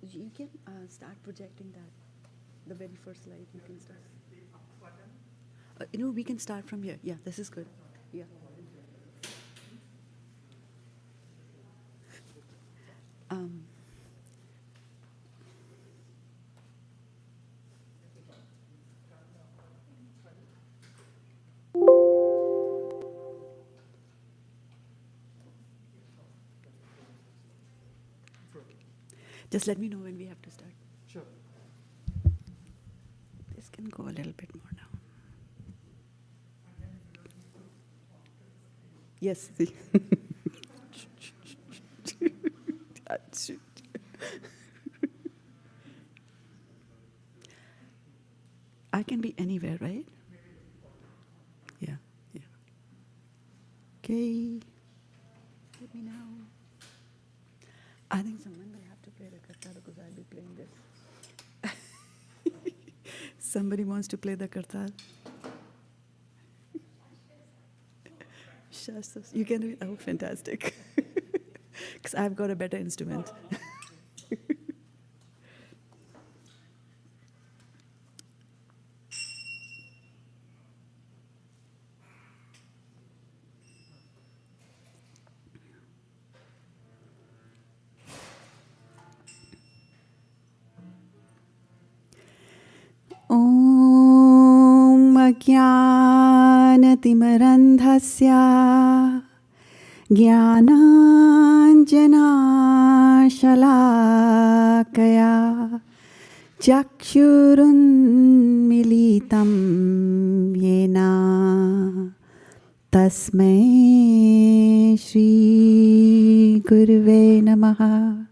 you can start projecting that. The very first slide, you can start. We can start from here. Yeah, this is good. Yeah. Just let me know when we have to start. Sure. This can go a little bit more now. Yes. See. I can be anywhere, right? Yeah. Okay. Let me know. I think someone will have to play the karta because I'll be playing this. Somebody wants to play the karta. You can do it. Oh, fantastic. Because I've got a better instrument. Om Ajnanatimandhasya Jnananjanashalakaya Chakshurunmilitam Yena Tasmai Shri Gurave Namaha.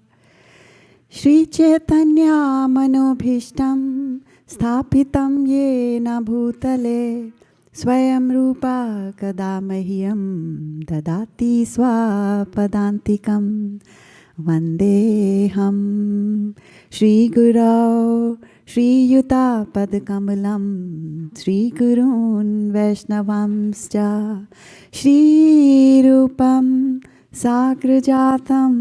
Shri Chaitanya Manobhishtam Sthapitam Yena Bhutale Swayam Rupa Kadamahyam Dadati Swapadantikam Vandeham Shri Gurau Shri Yuta Padkamalam Shri Gurun Vaishnavamscha Shri Rupam Sagrajatam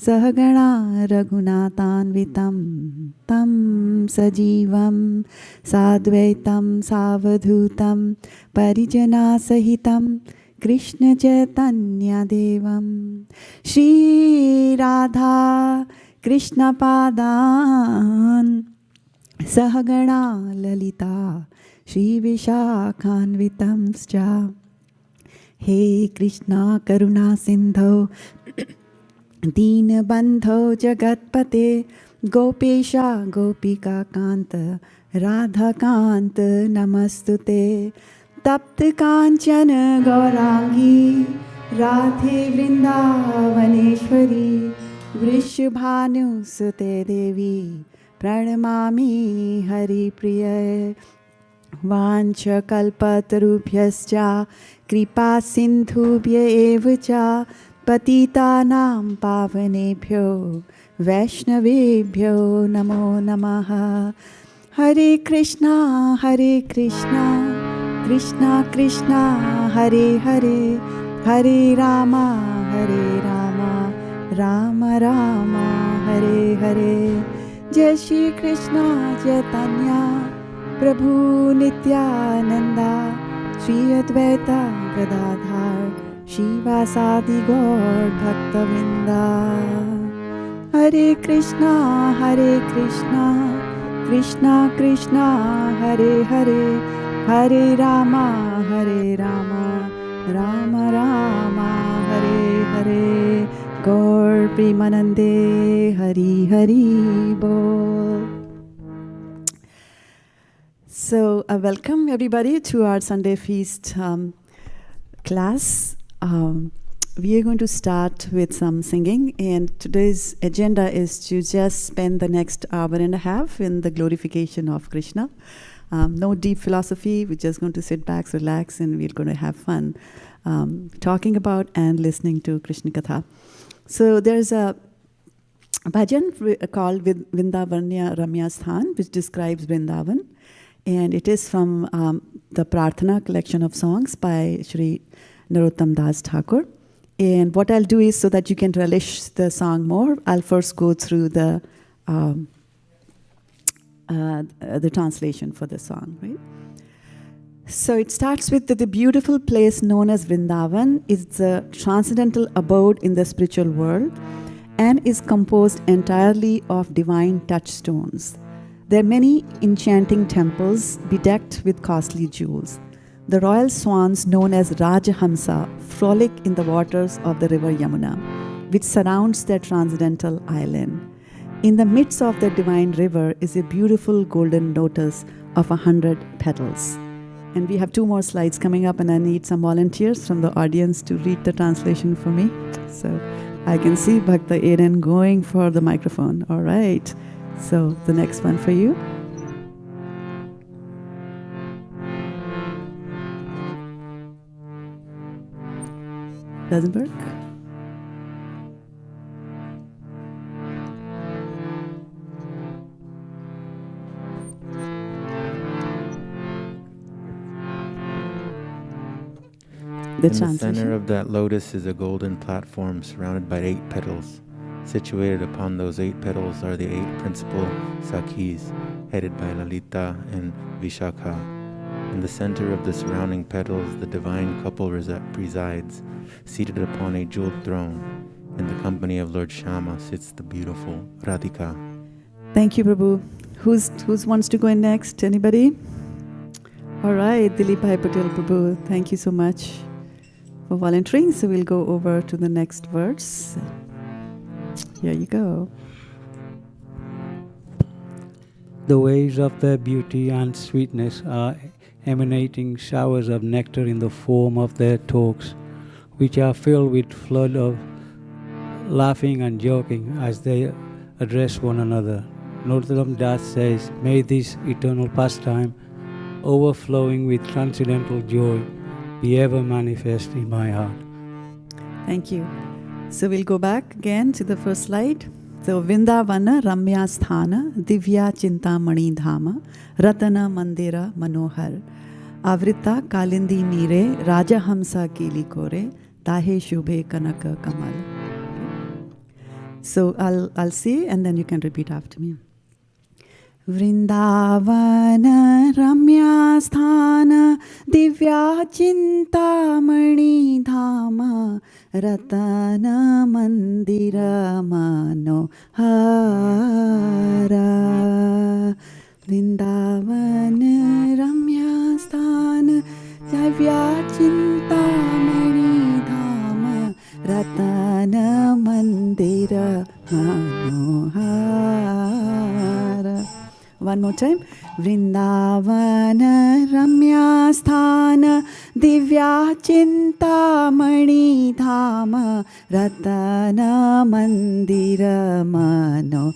Sahagana Raghunatanvitam Tam Sajivam Sadvaitam Savadhutam Parijana Sahitam Krishna Chaitanya Devam Shri Radha Krishna Padan Sahagana Lalita Shri Vishakhanvitamscha. He Krishna Karuna Sindho Deenabandho Jagatpate Gopesha Gopika Kanta Radha Kanta Namastute Tapta Kanchana Gaurangi Radhe Vrindavaneshwari Vrishabhanu Sute Devi Pranamami Hari Priya. Vancha kalpatarubhyascha kripa sindhubhya evacha patitanam pavanebhyo vaishnavebhyo namo namaha. Hare Krishna Krishna Krishna Hare Hare Hare Rama Rama Rama Hare Hare. Jai Shri Krishna Chaitanya Prabhu Nityananda Shri Advaita Gadadhar Shivasadi Gaur Bhaktavinda. Hare Krishna Krishna Krishna Hare Hare Hare Rama Rama Rama Hare Hare. Gaur Premanande Hari Hari Bol. So welcome everybody to our Sunday Feast class. We are going to start with some singing, and today's agenda is to just spend the next hour and a half in the glorification of Krishna. No deep philosophy, we're just going to sit back, relax, and we're going to have fun talking about and listening to Krishna Katha. So there's a bhajan called Vrindavarnya Ramya Sthan, which describes Vrindavan. And it is from the Prarthana collection of songs by Shri Narottam Das Thakur. And what I'll do is, so that you can relish the song more, I'll first go through the the translation for the song, right? So it starts with the beautiful place known as Vrindavan. It's a transcendental abode in the spiritual world and is composed entirely of divine touchstones. There are many enchanting temples bedecked with costly jewels. The royal swans known as Rajahamsa frolic in the waters of the river Yamuna, which surrounds their transcendental island. In the midst of the divine river is a beautiful golden lotus of 100 petals. And we have 2 more slides coming up, and I need some volunteers from the audience to read the translation for me. So I can see Bhakta Eden going for the microphone. All right. So the next one for you. Doesn't work? In the center of that lotus is a golden platform surrounded by 8 petals. Situated upon those 8 petals are the 8 principal Sakhis, headed by Lalita and Vishakha. In the center of the surrounding petals, the divine couple presides, seated upon a jeweled throne. In the company of Lord Shama sits the beautiful Radhika. Thank you, Prabhu. Who's wants to go in next? Anybody? All right, Dilip Bhai Patel Prabhu, thank you so much for volunteering. So we'll go over to the next verse. Here you go. The waves of their beauty and sweetness are emanating showers of nectar in the form of their talks, which are filled with flood of laughing and joking as they address one another. Narottam Das says, may this eternal pastime, overflowing with transcendental joy, be ever manifest in my heart. Thank you. So we'll go back again to the first slide. So Vrindavana Ramya Sthana Divya Chintamani Dhama Ratana Mandira Manohar Avrita Kalindi Nire Rajahamsa Kili Kore Tahe Shubhe Kanaka Kamal. So I'll say and then you can repeat after me. Vrindavana Ramya Sthana Divya Chintamani Dhama Ratana Mandira Manohara. Vrindavana Ramya Sthana Divya Chintamani Dhama Ratana Mandira Manohara. One more time. Vrindavana Ramya Sthana Divya Chintamani Dhama Ratana Mandira Manohara.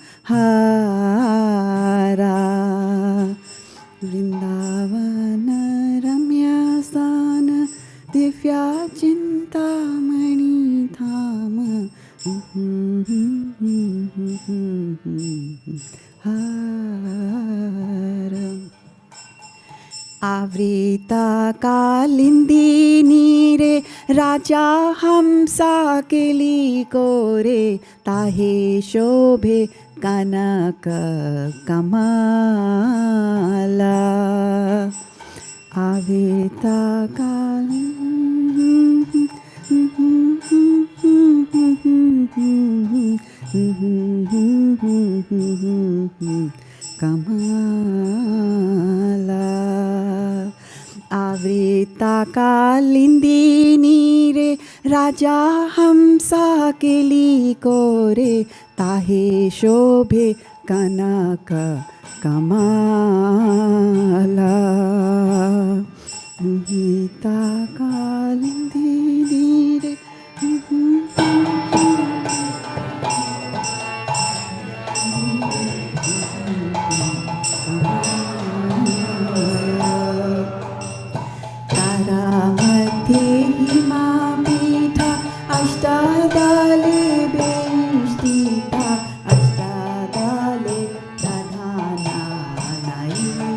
Vrindavana Ramya Sthana Divya Chintamani Dhama Avrita Kalindi Nire Raja Hamsa Kili Kore Tahe Shobhe Kanaka Kamala. Avrita Kalindi Kamala. Avrita Kalindi Nire Raja Hamsa Kili Kore Tahe Shobhe Kanaka Kamala. Avrita Kalindi Nire Taramati Himapita Ashtadale Beshtita Ashtadale Pradhana Naika.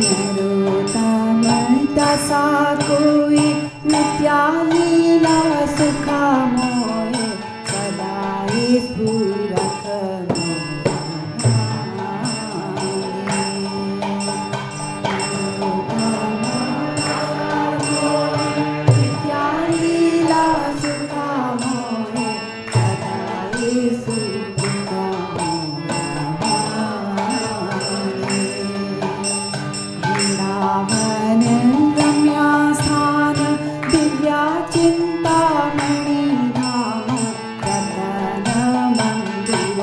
Narottam दशा कोई नित्या लीला सुखा मोहे सदा स्फुरत नित्या लीला सुखा मोहे सदा स्फुरत वृंदावन रम्या स्थान दिव्या चिंतामणि नाम रतन मंदिर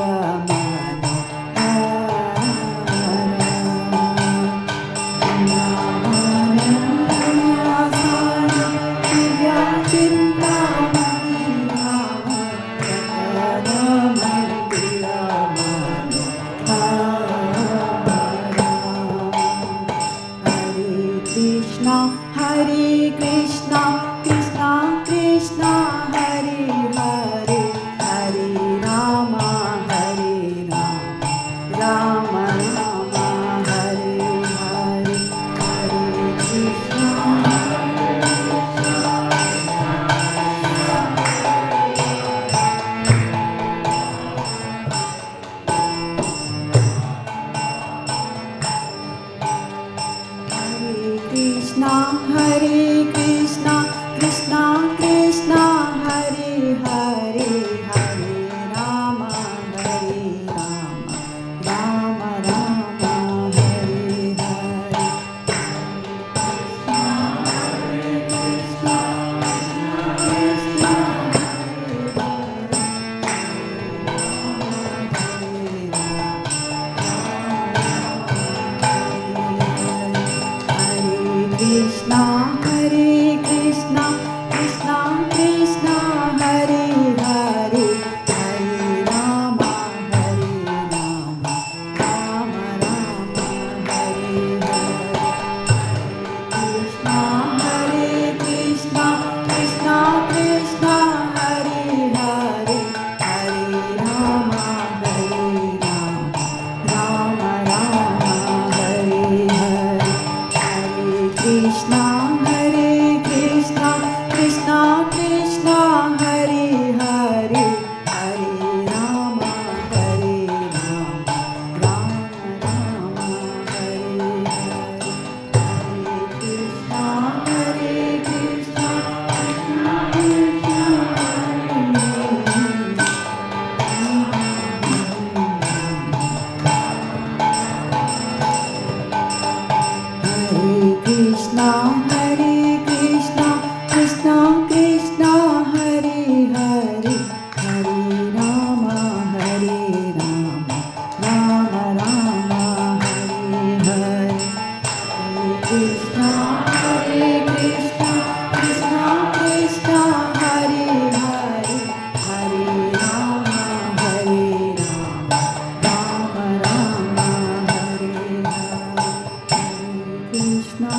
वृंदावन रम्या स्थान दिव्या चिंतामणि नाम रतन मंदिर Hare Krishna, Krishna Krishna, Hare Hare, Hare Rama, Hare Rama, Rama Rama, Hare Hare, Hare Krishna. Krishna, Hare Krishna, Krishna Krishna, Hare Hare, Hare Rama, Hare Rama, Rama Rama, Hare Hare. Hare Krishna, Krishna Krishna, Hare Krishna, Krishna Krishna, Hare Hare, Hare Rama, Hare Rama, Rama Rama, Hare Hare. Krishna, Hare Krishna, Krishna Krishna, Hare Hare, Hare Rama, Hare Rama, Rama Rama, Hare Hare. Krishna, Hare Krishna, Krishna Krishna, Hare Hare, Hare Rama, Hare Rama, Rama Rama, Hare Hare. Krishna, Hare Krishna, Krishna Krishna, Hare Krishna, Hare Krishna, Krishna Krishna, Hare Hare, Hare Rama, Hare Rama, Rama Rama, Hare Hare. Krishna, Hare Krishna, Krishna Krishna, Hare Hare, Hare Rama, Hare Rama, Rama Rama, Hare Hare. Krishna,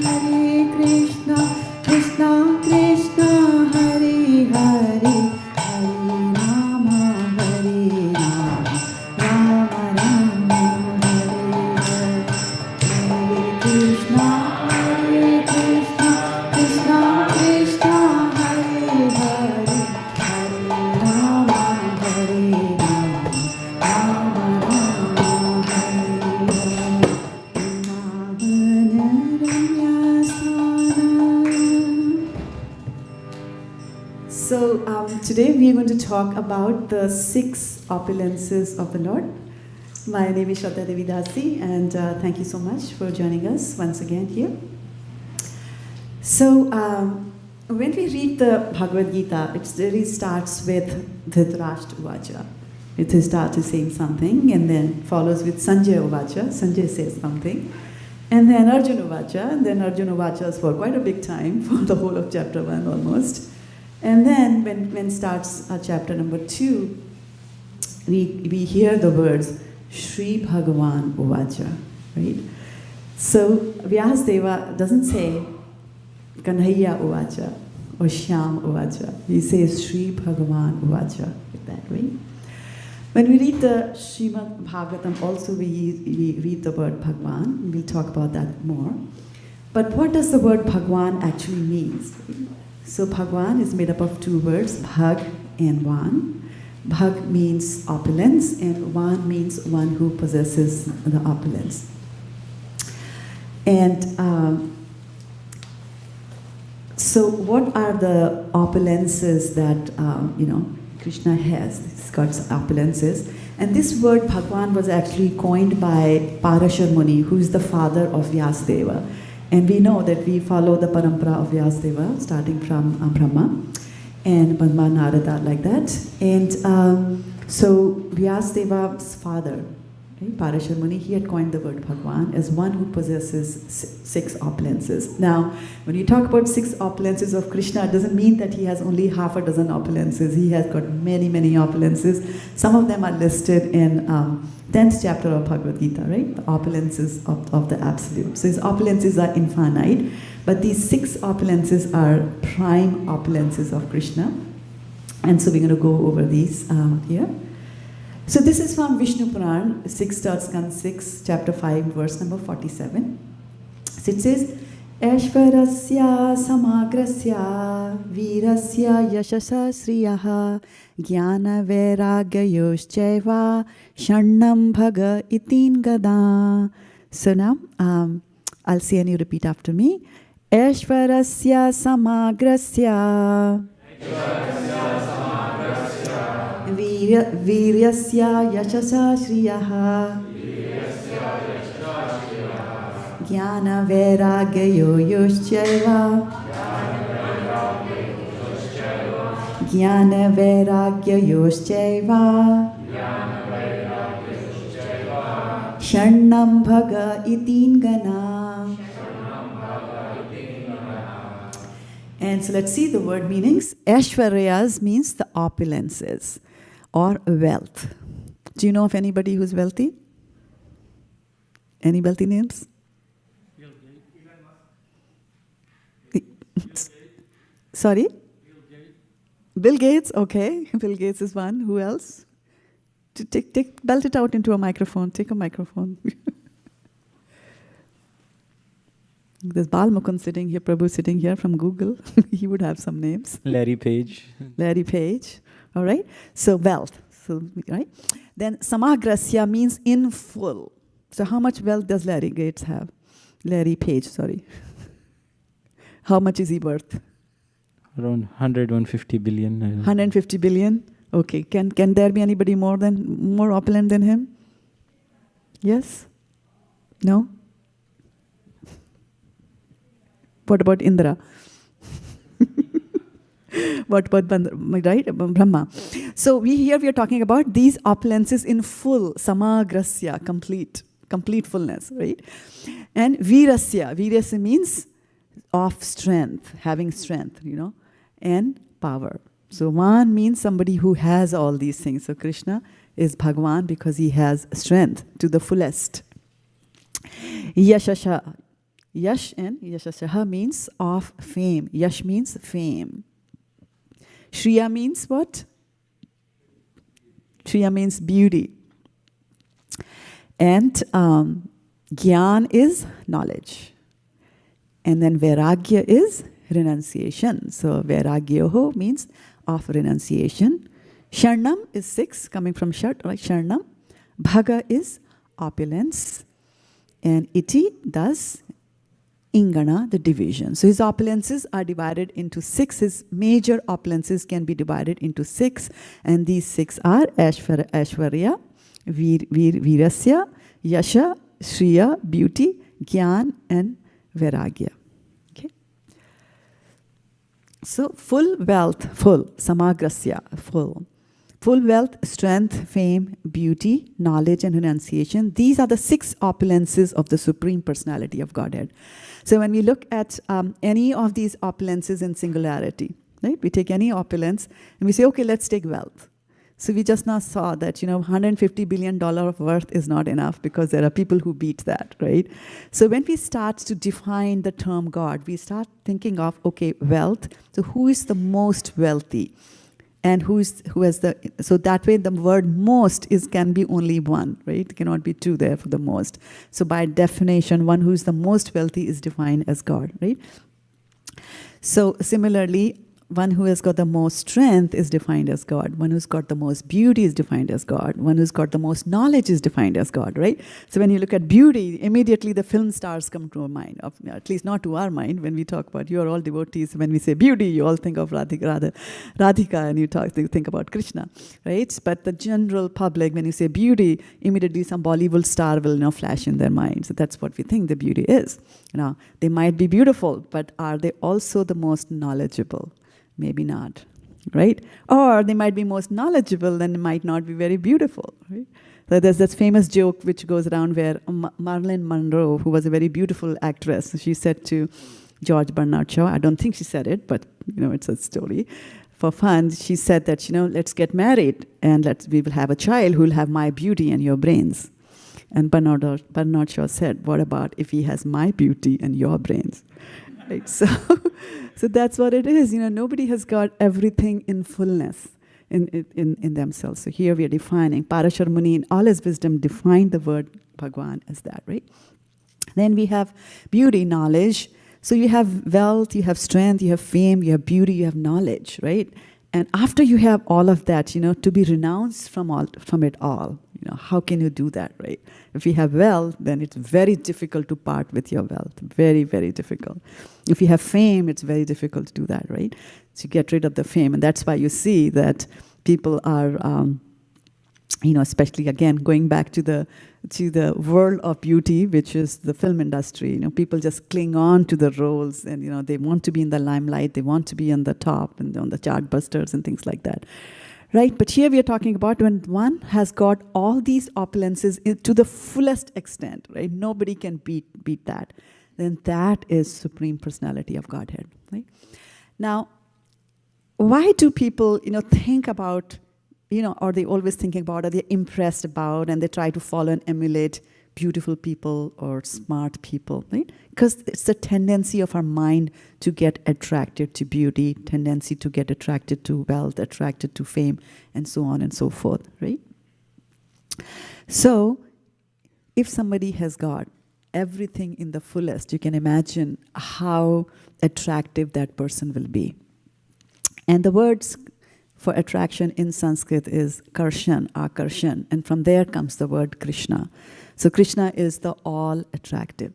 Hare Krishna, Krishna Krishna, Hare Hare, Hare Rama, Hare Rama, Rama Rama, Hare Hare. Krishna, Hare Krishna, Krishna Krishna, Hare Hare, Hare Rama, Hare Rama, Rama Rama, Hare Hare. So today we are going to talk about the 6 opulences of the Lord. My name is Shraddha Devi Dasi, and thank you so much for joining us once again here. So when we read the Bhagavad Gita, it really starts with Dhritarashtra Uvacha. It starts saying something and then follows with Sanjay Uvacha. Sanjay says something. And then Arjuna Uvacha. And then Arjuna Uvachas for quite a big time, for the whole of chapter 1 almost. And then when starts chapter number 2, we hear the words Shri Bhagavan Uvacha, right? So Vyasadeva doesn't say Kanhaiya Uvacha or Shyam Uvacha. He says Shri Bhagavan Uvacha, like that way. When we read the Srimad Bhagavatam, also we read the word Bhagwan. We'll talk about that more. But what does the word Bhagwan actually mean? So Bhagwan is made up of two words, Bhag and Wan. Bhag means opulence, and Wan means one who possesses the opulence. And so what are the opulences that, Krishna has? He's got opulences. And this word Bhagwan was actually coined by Parashar Muni, who is the father of Vyasadeva. And we know that we follow the parampara of Vyasadeva, starting from Brahma and Padma Narada, like that. And so Vyasadeva's father, right, Parashar Muni, he had coined the word Bhagwan as one who possesses six opulences. Now, when you talk about six opulences of Krishna, it doesn't mean that he has only half a dozen opulences. He has got many, many opulences. Some of them are listed in 10th chapter of Bhagavad Gita, right? The opulences of the Absolute. So his opulences are infinite, but these six opulences are prime opulences of Krishna. And so we're going to go over these here. So this is from Vishnu Puran, 6, chapter 5, verse number 47. So it says, Aishvarasya samagrasya virasya yashasa sriyaha jnana vairagyayoschaiva shannam bhaga itin gada. So now, I'll say and you repeat after me. Aishvarasya samagrasya Viryasya yashasa shriyaha Jnana vairagyo yoschaiva Jnana vairagyo yoschaiva Shannam bhaga itin gana. And so let's see the word meanings. Aishwaryas means the opulences or wealth. Do you know of anybody who's wealthy? Any wealthy names? Sorry? Bill Gates, okay. Bill Gates is one. Who else? Belt it out into a microphone. Take a microphone. There's Bal Mukund sitting here, Prabhu sitting here from Google. He would have some names. Larry Page. Larry Page. All right. So wealth. So right. Then samagrasya means in full. So how much wealth does Larry Gates have? Larry Page, sorry. How much is he worth? Around 150 billion. 150 billion? Okay. Can there be anybody more opulent than him? Yes? No? What about Indra? What about Brahma? So we are talking about these opulences in full, samagrasya, complete fullness, right? And virasya means of strength, having strength, and power. So Van means somebody who has all these things. So Krishna is Bhagwan because he has strength to the fullest. Yashasha. Yash and Yashashaha means of fame. Yash means fame. Shriya means what? Shriya means beauty. And Gyan is knowledge. And then Vairagya is renunciation. So Vairagyoho means of renunciation. Sharnam is 6, coming from Shat, right? Sharnam. Bhaga is opulence. And Iti, thus, Ingana, the division. So his opulences are divided into 6. His major opulences can be divided into 6. And these 6 are Aishwarya, Virasya, Yasha, Shriya, beauty, Gyan, and Vairagya. Okay. So full wealth, full, samagrasya, full. Full wealth, strength, fame, beauty, knowledge, and renunciation. These are the 6 opulences of the Supreme Personality of Godhead. So when we look at any of these opulences in singularity, right? We take any opulence and we say, okay, let's take wealth. So we just now saw that, $150 billion of worth is not enough because there are people who beat that, right? So when we start to define the term God, we start thinking of, okay, wealth. So who is the most wealthy? And who has the, so that way the word most can be only one, right? It cannot be two there for the most. So by definition, one who's the most wealthy is defined as God, right? So similarly, one who has got the most strength is defined as God. One who's got the most beauty is defined as God. One who's got the most knowledge is defined as God, right? So when you look at beauty, immediately the film stars come to our mind, at least not to our mind. When we talk about, you are all devotees, when we say beauty, you all think of Radhika and you think about Krishna, right? But the general public, when you say beauty, immediately some Bollywood star will flash in their mind. So that's what we think the beauty is. They might be beautiful, but are they also the most knowledgeable? Maybe not, right? Or they might be most knowledgeable and might not be very beautiful, right? So there's this famous joke which goes around where Marilyn Monroe, who was a very beautiful actress, she said to George Bernard Shaw, I don't think she said it, but it's a story. For fun, she said that, let's get married and we will have a child who will have my beauty and your brains. And Bernard Shaw said, what about if he has my beauty and your brains? Right, so that's what it is. Nobody has got everything in fullness in themselves. So here we are defining. Parashar Muni, in all his wisdom, defined the word Bhagwan as that, right? Then we have beauty, knowledge. So you have wealth, you have strength, you have fame, you have beauty, you have knowledge, right? And after you have all of that, to be renounced from it all, how can you do that, right? If you have wealth, then it's very difficult to part with your wealth. Very, very difficult. If you have fame, it's very difficult to do that, right? So you get rid of the fame. And that's why you see that people are, especially again, going back to the world of beauty, which is the film industry. People just cling on to the roles and, they want to be in the limelight. They want to be on the top and on the chartbusters and things like that. Right, but here we are talking about when one has got all these opulences to the fullest extent, right? Nobody can beat that. Then that is Supreme Personality of Godhead, right? Now, why do people, think about, or they always thinking about, or they're impressed about, and they try to follow and emulate beautiful people or smart people, right? Because it's the tendency of our mind to get attracted to beauty, tendency to get attracted to wealth, attracted to fame, and so on and so forth, right? So, if somebody has got everything in the fullest, you can imagine how attractive that person will be. And the words for attraction in Sanskrit is karshan, akarshan, and from there comes the word Krishna. So Krishna is the all-attractive.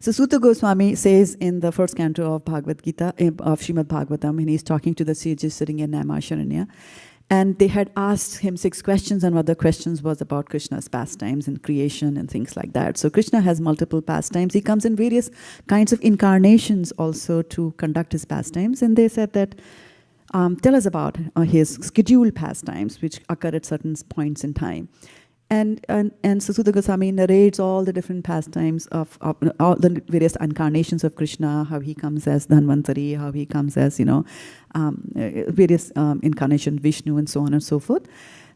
So Sutta Goswami says in the first canto of Bhagavad Gita, of Srimad Bhagavatam, and he's talking to the sages sitting in Naimisharanya, and they had asked him 6 questions, and one of the questions was about Krishna's pastimes and creation and things like that. So Krishna has multiple pastimes. He comes in various kinds of incarnations also to conduct his pastimes, and they said that, tell us about his scheduled pastimes, which occur at certain points in time. And so Sutta Goswami narrates all the different pastimes of all the various incarnations of Krishna, how he comes as Dhanvantari, how he comes as, various incarnations, Vishnu, and so on and so forth.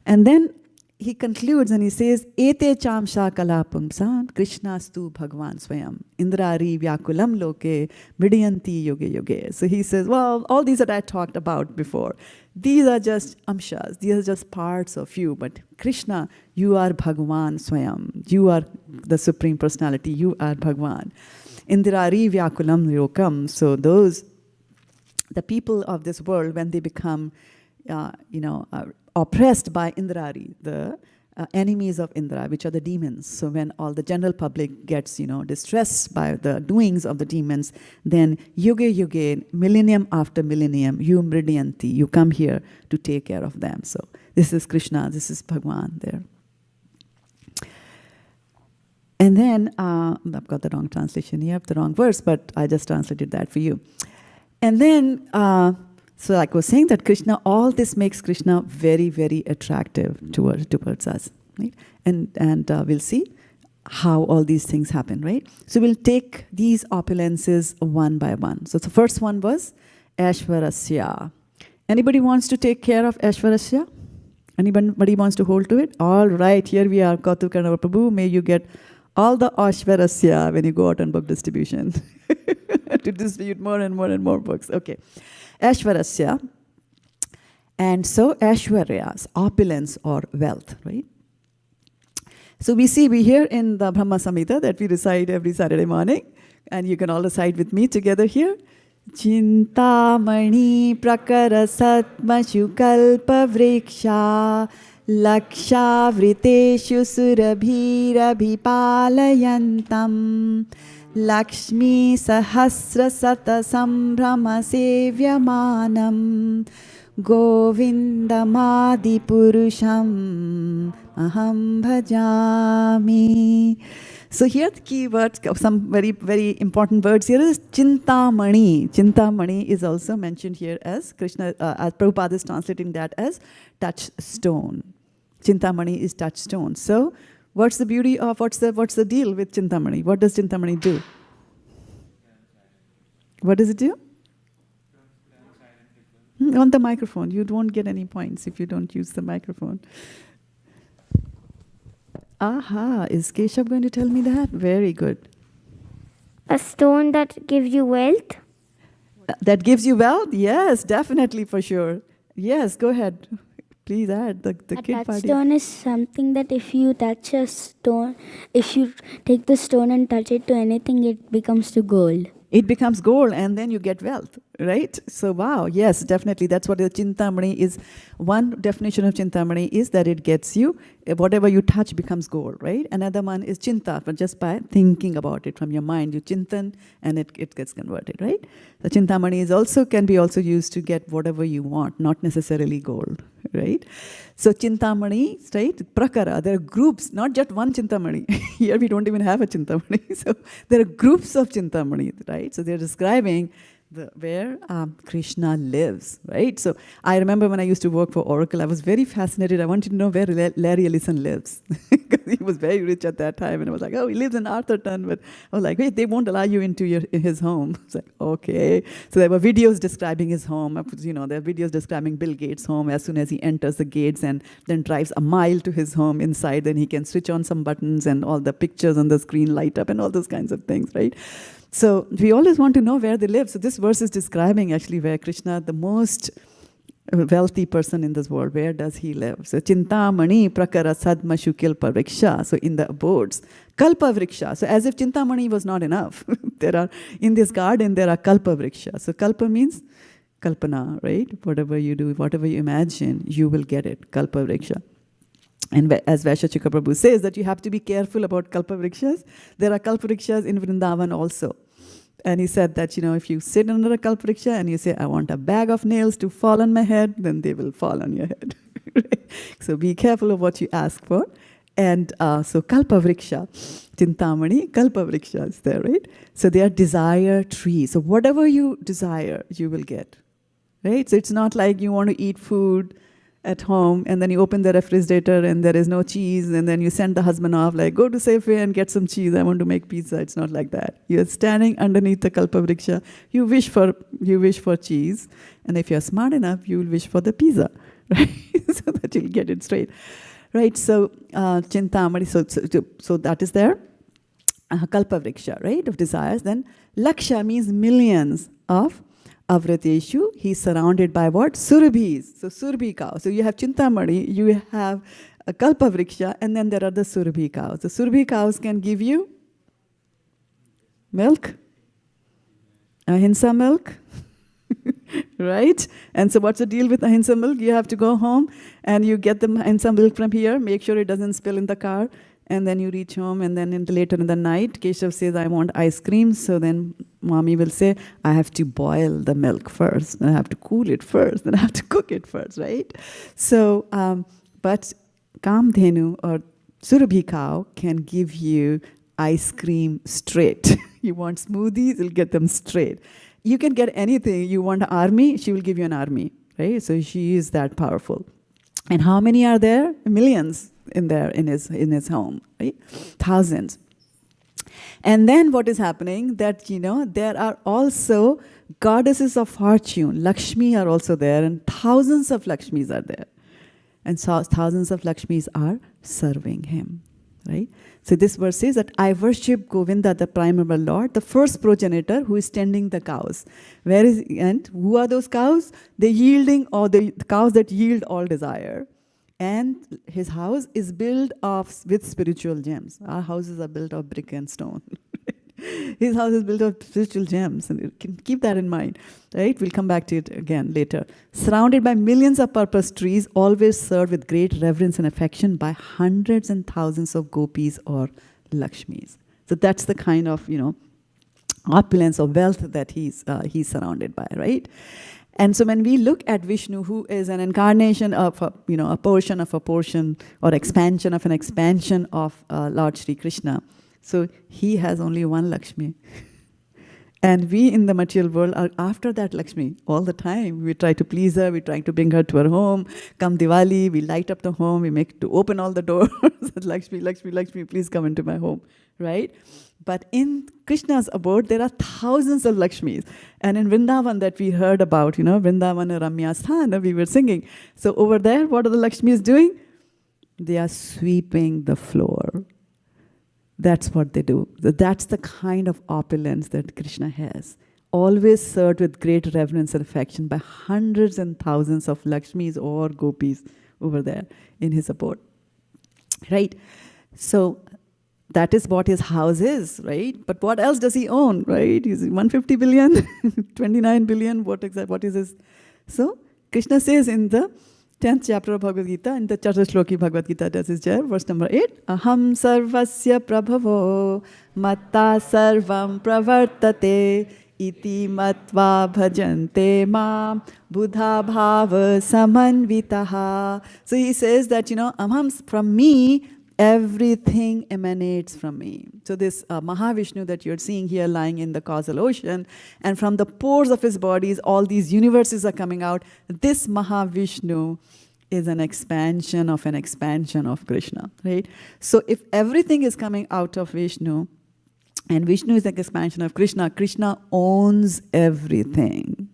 And then he concludes and he says, Ete chamsha kalapumsam Krishnastu Bhagwan Swayam Indrari Vyakulam Loke Mridyanti Yoge Yoge. So he says, well, all these that I talked about before, these are just amshas, these are just parts of you. But Krishna, you are Bhagwan Swayam. You are the Supreme Personality. You are Bhagwan. Indrari Vyakulam Lokam. So the people of this world, when they become, oppressed by Indrari, the enemies of Indra, which are the demons. So when all the general public gets, distressed by the doings of the demons, then yuge yuge, millennium after millennium, you mridyanti, you come here to take care of them. So this is Krishna, this is Bhagwan there. And then, I've got the wrong translation here, the wrong verse, but I just translated that for you. And then, so like I was saying that Krishna, all this makes Krishna very, very attractive towards us, right? And we'll see how all these things happen, right? So we'll take these opulences one by one. So the first one was Aishwarasya. Anybody wants to take care of Aishwarasya? Anybody wants to hold to it? All right, here we are, Kautukarnava Prabhu. May you get all the Aishwarasya when you go out on book distribution to distribute more and more and more books. Okay. Aishwarasya. And so Aishwaryas, opulence or wealth, right? So we hear in the Brahma Samhita that we recite every Saturday morning, and you can all recite with me together here. Chintamani prakara satmashu kalpa vriksha laksha vriteshu surabhirabhipalayantam lakshmi sahasra sata sambrahma sevyamanam govindamadi purusham aham bhajami. So here the key words, some very, very important words here is Chintamani. Chintamani is also mentioned here as Krishna, as Prabhupada is translating that as touchstone. Chintamani is touchstone. So what's the beauty of, what's the deal with Chintamani? What does Chintamani do? What does it do? On the microphone. You won't get any points if you don't use the microphone. Aha, is Keshav going to tell me that? Very good. A stone that gives you wealth? That gives you wealth? Yes, definitely, for sure. Yes, go ahead. Please add the kid party. Stone is something that if you touch a stone, if you take the stone and touch it to anything, it becomes to gold. It becomes gold and then you get wealth, right? So wow, yes, definitely. That's what the Chintamani is. One definition of Chintamani is that it gets you, whatever you touch becomes gold, right? Another one is Chinta, but just by thinking about it from your mind, you chintan and it gets converted, right? The Chintamani is also, can be also used to get whatever you want, not necessarily gold, right? So Chintamani, right? Prakara, there are groups, not just one Chintamani. Here we don't even have a Chintamani. So there are groups of Chintamani, right? So they're describing where Krishna lives, right? So I remember when I used to work for Oracle, I was very fascinated. I wanted to know where Larry Ellison lives. Because he was very rich at that time. And I was like, oh, he lives in Arthurton. But I was like, wait, they won't allow you into his home. I was like, okay. So there were videos describing his home. You know, there are videos describing Bill Gates' home as soon as he enters the gates and then drives a mile to his home inside. Then he can switch on some buttons and all the pictures on the screen light up and all those kinds of things, right? So we always want to know where they live. So this verse is describing actually where Krishna, the most wealthy person in this world, where does he live? So Chintamani prakara sadmashu kalpa vriksha. So in the abodes, kalpa vriksha. So as if Chintamani was not enough. There are, in this garden, there are kalpa vriksha. So kalpa means kalpana, right? Whatever you do, whatever you imagine, you will get it. Kalpa vriksha. And as Vaishya Prabhu says that you have to be careful about kalpa vrikshas. There are kalpa vrikshas in Vrindavan also. And he said that, you know, if you sit under a kalpa vriksha and you say, I want a bag of nails to fall on my head, then they will fall on your head. So be careful of what you ask for. And so kalpa vriksha, Chintamani, kalpa vriksha is there, right? So they are desire trees. So whatever you desire, you will get, right? So it's not like you want to eat food at home and then you open the refrigerator and there is no cheese and then you send the husband off like, go to Safeway and get some cheese, I want to make pizza. It's not like that. You're standing underneath the kalpa vriksha, you wish for cheese, and if you're smart enough, you will wish for the pizza, right? So that you'll get it straight, right? So Chintamani, so that is there. Kalpa vriksha, right, of desires. Then laksha means millions of Avrateshu, he's surrounded by what? Surabhis. So Surabhi cow. So you have Chintamani, you have a Kalpa Vriksha, and then there are the Surabhi cows. The Surabhi cows can give you milk, ahimsa milk, right? And so what's the deal with ahimsa milk? You have to go home and you get the ahimsa milk from here, make sure it doesn't spill in the car, and then you reach home, and then later in the night, Keshav says, I want ice cream. So then mommy will say, I have to boil the milk first, then I have to cool it first, then I have to cook it first, right? So, but Kamdhenu or Surabhi cow can give you ice cream straight. You want smoothies, you'll get them straight. You can get anything. You want an army, she will give you an army, right? So she is that powerful. And how many are there? Millions in his home, right? Thousands. And then what is happening that, you know, there are also goddesses of fortune. Lakshmi are also there, and thousands of Lakshmis are there. And so thousands of Lakshmis are serving him, right? So this verse says that I worship Govinda, the primeval Lord, the first progenitor who is tending the cows. And who are those cows? The yielding, or the cows that yield all desire. And his house is built with spiritual gems. Our houses are built of brick and stone. His house is built of spiritual gems, and you can keep that in mind, right? We'll come back to it again later. Surrounded by millions of purpose trees, always served with great reverence and affection by hundreds and thousands of gopis or Lakshmis. So that's the kind of, opulence or wealth that he's surrounded by, right? And so when we look at Vishnu, who is an incarnation of a portion of a portion, or expansion of an expansion of Lord Shri Krishna, so he has only one Lakshmi. And we in the material world are after that Lakshmi all the time. We try to please her, we try to bring her to our home. Come Diwali, we light up the home, we make to open all the doors. Lakshmi, Lakshmi, Lakshmi, please come into my home, right? But in Krishna's abode, there are thousands of Lakshmis. And in Vrindavan that we heard about, Vrindavana Ramya Sthana, we were singing. So over there, what are the Lakshmis doing? They are sweeping the floor. That's what they do. That's the kind of opulence that Krishna has. Always served with great reverence and affection by hundreds and thousands of Lakshmis or gopis over there in his abode. Right? So that is what his house is, right? But what else does he own, right? He's 150 billion, 29 billion, what is his? So Krishna says in the 10th chapter of Bhagavad Gita, in the Chaturshloki Bhagavad Gita, that is there, verse number 8. Aham sarvasya prabhavo matta sarvam pravartate iti matva bhajante ma buddha bhava samanvitaha. So he says that, aham, from me, everything emanates from me. So this Mahavishnu that you're seeing here lying in the causal ocean, and from the pores of his bodies, all these universes are coming out. This Mahavishnu is an expansion of Krishna, right? So if everything is coming out of Vishnu, and Vishnu is an expansion of Krishna, Krishna owns everything.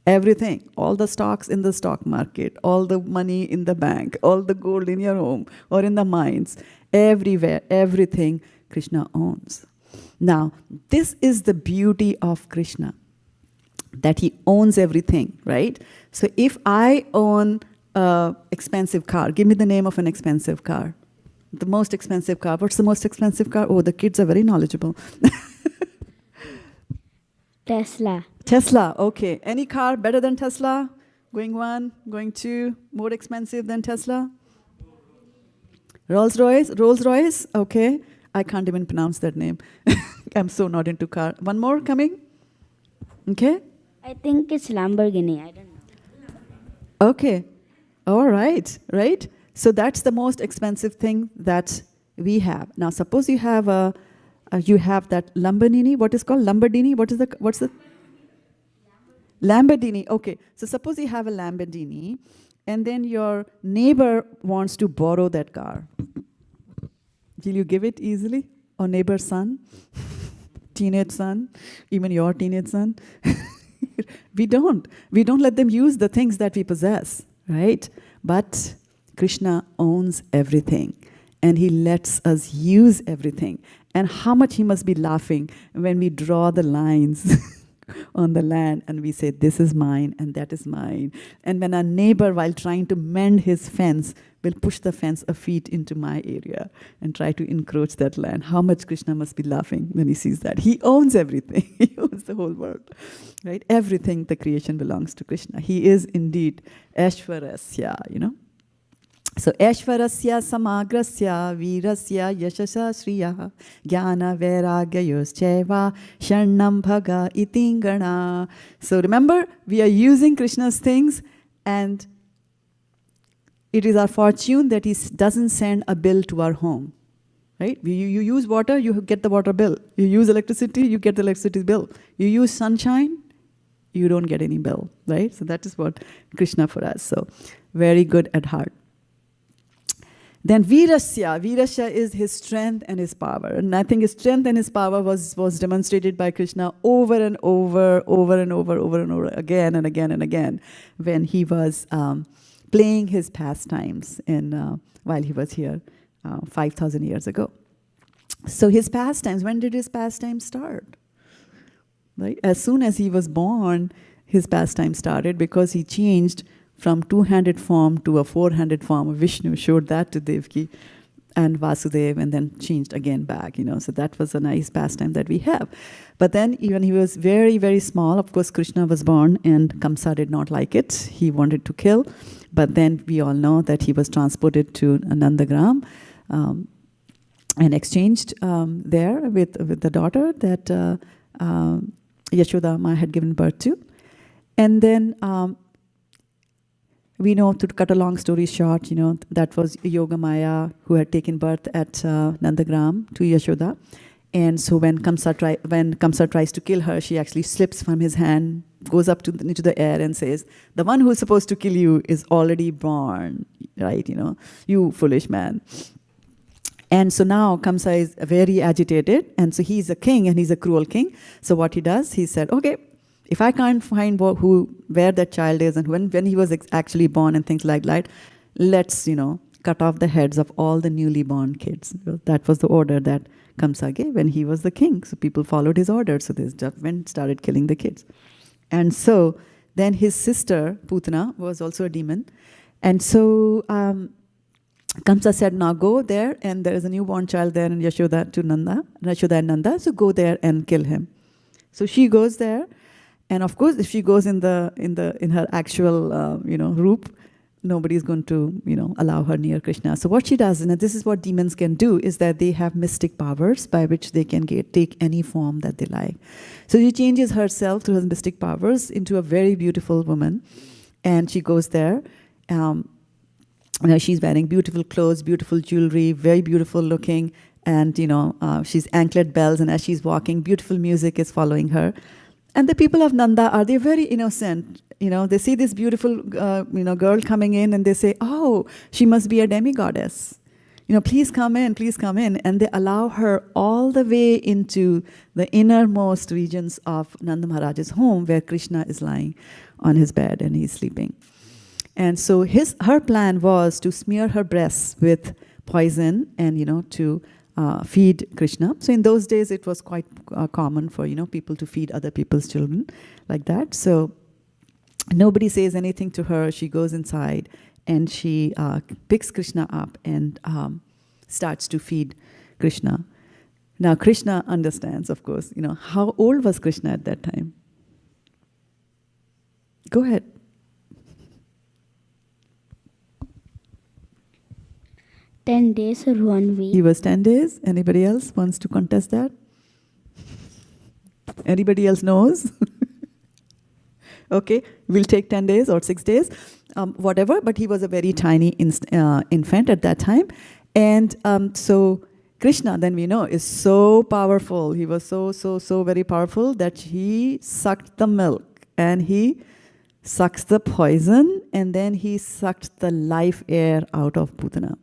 Everything, all the stocks in the stock market, all the money in the bank, all the gold in your home or in the mines, everywhere, everything Krishna owns. Now, this is the beauty of Krishna, that he owns everything, right? So if I own an expensive car, give me the name of an expensive car. The most expensive car. What's the most expensive car? Oh, the kids are very knowledgeable. Tesla, okay. Any car better than Tesla? Going one, going two, more expensive than Tesla? Rolls Royce, okay. I can't even pronounce that name. I'm so not into car. One more coming? Okay. I think it's Lamborghini, I don't know. Okay, all right, right? So that's the most expensive thing that we have. Now suppose you have you have that Lamborghini. What is called Lamborghini? What's the Lamborghini? Okay. So suppose you have a Lamborghini, and then your neighbor wants to borrow that car. Will you give it easily? Or neighbor's son, teenage son, even your teenage son? We don't let them use the things that we possess, right? But Krishna owns everything, and he lets us use everything. And how much he must be laughing when we draw the lines on the land and we say, this is mine and that is mine. And when our neighbor, while trying to mend his fence, will push the fence a feet into my area and try to encroach that land. How much Krishna must be laughing when he sees that. He owns everything. He owns the whole world, right? Everything, the creation belongs to Krishna. He is indeed Aishwarasya, So Aishwarasya samagrasya virasya yashasa shriya jnana vairagyayuscheva sharnam bhaga itingana. So remember, we are using Krishna's things, and it is our fortune that he doesn't send a bill to our home, right? You use water, you get the water bill. You use electricity, you get the electricity bill. You use sunshine, you don't get any bill, right? So that is what Krishna for us. So very good at heart. Then Virasya is his strength and his power. And I think his strength and his power was demonstrated by Krishna over and over again and again and again when he was playing his pastimes while he was here 5,000 years ago. So his pastimes, when did his pastimes start? Right? As soon as he was born, his pastime started, because he changed from two-handed form to a four-handed form of Vishnu, showed that to Devaki and Vasudeva, and then changed again back, So that was a nice pastime that we have. But then even he was very, very small. Of course, Krishna was born, and Kamsa did not like it. He wanted to kill. But then we all know that he was transported to Nandagram and exchanged there with the daughter that Yashoda Ma had given birth to. And then we know, to cut a long story short, that was Yogamaya who had taken birth at Nandagram to Yashoda. And so when Kamsa tries to kill her, she actually slips from his hand, goes up into the air and says, "The one who is supposed to kill you is already born," right? You foolish man. And so now Kamsa is very agitated, and so he's a king, and he's a cruel king. So what he does, he said, okay, if I can't find where that child is and when he was actually born and things like that, let's, cut off the heads of all the newly born kids. That was the order that Kamsa gave when he was the king. So people followed his order. So they just started killing the kids. And so then his sister, Putana, was also a demon. And so Kamsa said, now go there, and there is a newborn child there, and Yashoda and Nanda, so go there and kill him. So she goes there. And of course, if she goes in her actual roop, nobody is going to allow her near Krishna. So what she does, and this is what demons can do, is that they have mystic powers by which they can take any form that they like. So she changes herself through her mystic powers into a very beautiful woman, and she goes there. She's wearing beautiful clothes, beautiful jewelry, very beautiful looking, and she's anklet bells, and as she's walking, beautiful music is following her. And the people of Nanda they're very innocent. They see this beautiful, girl coming in, and they say, "Oh, she must be a demigoddess. Please come in, please come in." And they allow her all the way into the innermost regions of Nanda Maharaj's home, where Krishna is lying on his bed and he's sleeping. And so her plan was to smear her breasts with poison and to feed Krishna. So in those days, it was quite common for people to feed other people's children like that. So nobody says anything to her. She goes inside and she picks Krishna up and starts to feed Krishna. Now Krishna understands, of course. How old was Krishna at that time? Go ahead. 10 days or 1 week. He was 10 days. Anybody else wants to contest that? Anybody else knows? Okay, we'll take 10 days or 6 days, whatever. But he was a very tiny infant at that time. And so Krishna, then we know, is so powerful. He was so very powerful that he sucked the milk and he sucks the poison, and then he sucked the life air out of Putana.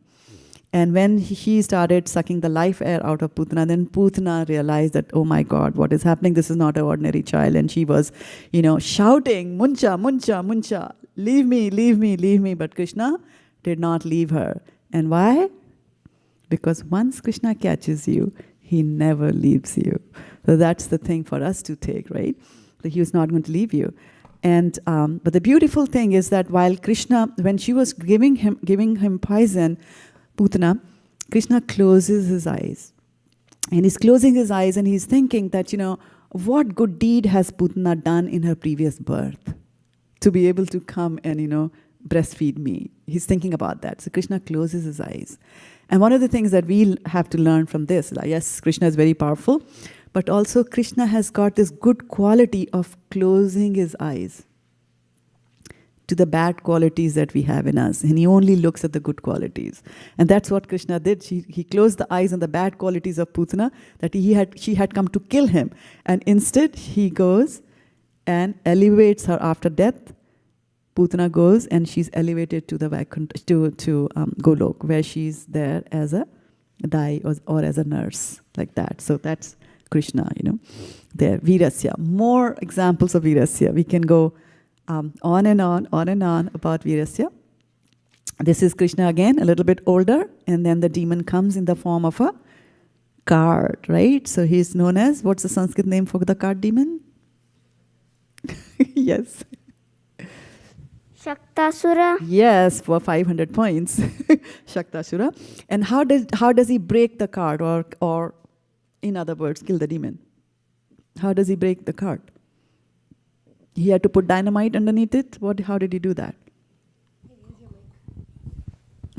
And when he started sucking the life air out of Putana, then Putana realized that, oh my God, what is happening? This is not an ordinary child. And she was, shouting, "Muncha, muncha, muncha, leave me, leave me, leave me." But Krishna did not leave her. And why? Because once Krishna catches you, he never leaves you. So that's the thing for us to take, right? So he was not going to leave you. And but the beautiful thing is that while Krishna, when she was giving him poison, Putana, Krishna closes his eyes. And he's closing his eyes and he's thinking that, what good deed has Putana done in her previous birth to be able to come and, breastfeed me? He's thinking about that. So Krishna closes his eyes. And one of the things that we have to learn from this, yes, Krishna is very powerful, but also Krishna has got this good quality of closing his eyes to the bad qualities that we have in us. And he only looks at the good qualities. And that's what Krishna did. He closed the eyes on the bad qualities of Putana, that she had come to kill him. And instead, he goes and elevates her after death. Putana goes and she's elevated to the to Golok, where she's there as a dai or as a nurse, like that. So that's Krishna, there. Virasya. More examples of Virasya. We can go on and on about Virasya. This is Krishna again, a little bit older, and then the demon comes in the form of a card, right? So he's known as, what's the Sanskrit name for the card demon? Yes. Shaktasura. Yes, for 500 points. Shaktasura. And how does he break the card, or in other words, kill the demon? How does he break the card? He had to put dynamite underneath it? How did he do that?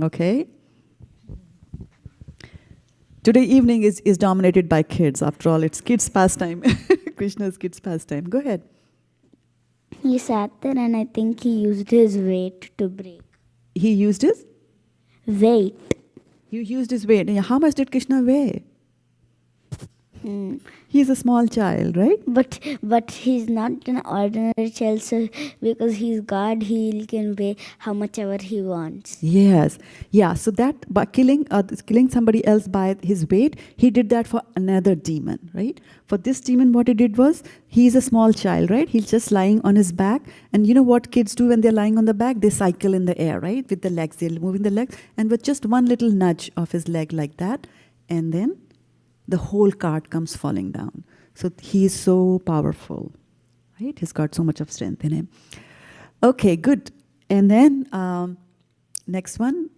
Okay. Today evening is dominated by kids. After all, it's kids' pastime. Krishna's kids' pastime. Go ahead. He sat there and I think he used his weight to break. He used his? Weight. You used his weight. And how much did Krishna weigh? He's a small child, right? But he's not an ordinary child, so because he's God, he can weigh how much ever he wants. Yes. Yeah, so that by killing somebody else by his weight, he did that for another demon, right? For this demon, what he did was, he's a small child, right? He's just lying on his back. And you know what kids do when they're lying on the back? They cycle in the air, right? With the legs, they're moving the legs. And with just one little nudge of his leg like that, and then the whole cart comes falling down. So he is so powerful, right? He's got so much of strength in him. Okay, good. And then next one.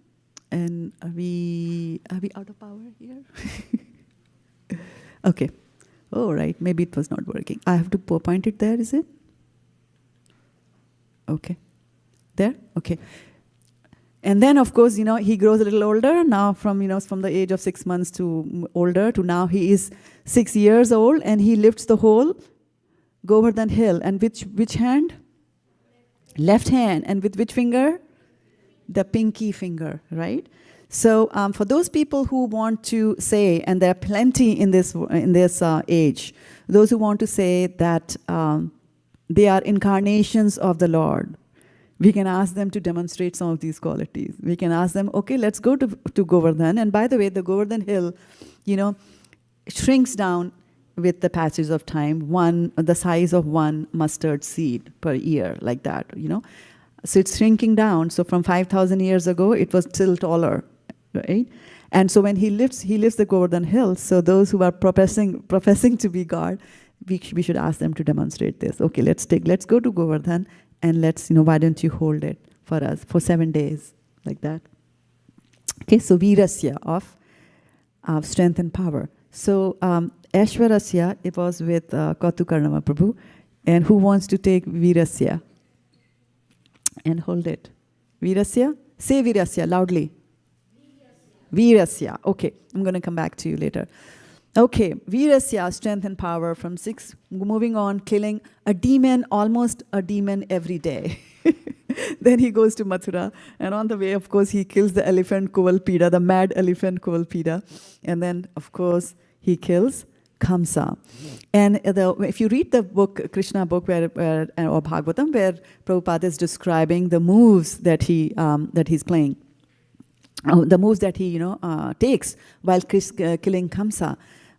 And are we out of power here? Okay. Oh, right. Maybe it was not working. I have to point it there, is it? Okay. There? Okay. And then, of course, he grows a little older now from the age of 6 months to older to now he is 6 years old, and he lifts the whole Govardhan hill. And which hand? Left hand. And with which finger? The pinky finger, right? So for those people who want to say, and there are plenty in this age, those who want to say that they are incarnations of the Lord, we can ask them to demonstrate some of these qualities. We can ask them, okay, let's go to Govardhan. And by the way, the Govardhan hill, shrinks down with the passage of time, the size of one mustard seed per year, like that, So it's shrinking down. So from 5,000 years ago, it was still taller, right? And so when he lifts the Govardhan hill, so those who are professing to be God, we should ask them to demonstrate this. Okay, let's go to Govardhan. And why don't you hold it for us for 7 days, like that. Okay, so Virasya of strength and power. So Aishwarasya, it was with Kautukarnama Prabhu. And who wants to take Virasya? And hold it. Virasya? Say Virasya loudly. Virasya. Okay, I'm going to come back to you later. Okay, Virasya, strength and power from 6, moving on, killing a demon, almost a demon every day. Then he goes to Mathura, and on the way, of course, he kills the elephant Kuvalpida, the mad elephant Kuvalpida. And then, of course, he kills Kamsa. And if you read the book, Krishna book, or Bhagavatam, where Prabhupada is describing the moves that he's playing, the moves that he takes while killing Kamsa.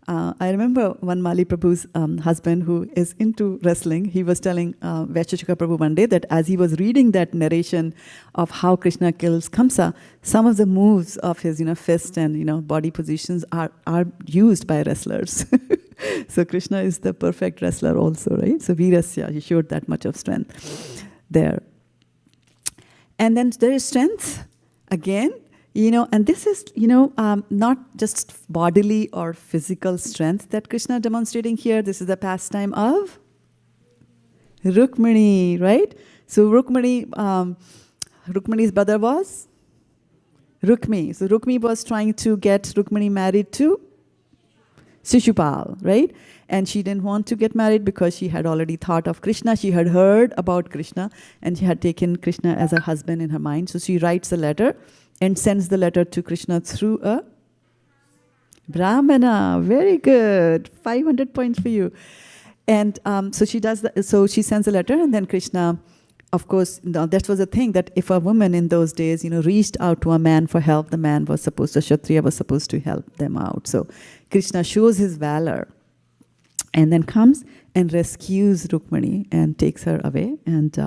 I remember one Mali Prabhu's husband who is into wrestling. He was telling Vaisheshika Prabhu one day that as he was reading that narration of how Krishna kills Kamsa, some of the moves of his fist and body positions are used by wrestlers. So Krishna is the perfect wrestler also, right? So Virasya, he showed that much of strength there. And then there is strength again. And this is, not just bodily or physical strength that Krishna is demonstrating here. This is the pastime of Rukmini, right? So Rukmini's brother was Rukmi. So Rukmi was trying to get Rukmini married to Shishupal, right? And she didn't want to get married because she had already thought of Krishna. She had heard about Krishna, and she had taken Krishna as her husband in her mind. So she writes a letter and sends the letter to Krishna through a Brahmana. Very good. 500 points for you. And so she does that. So she sends a letter, and then Krishna, of course, that was the thing, that if a woman in those days, reached out to a man for help, the man was supposed to, Kshatriya was supposed to help them out. So Krishna shows his valor and then comes and rescues Rukmini and takes her away and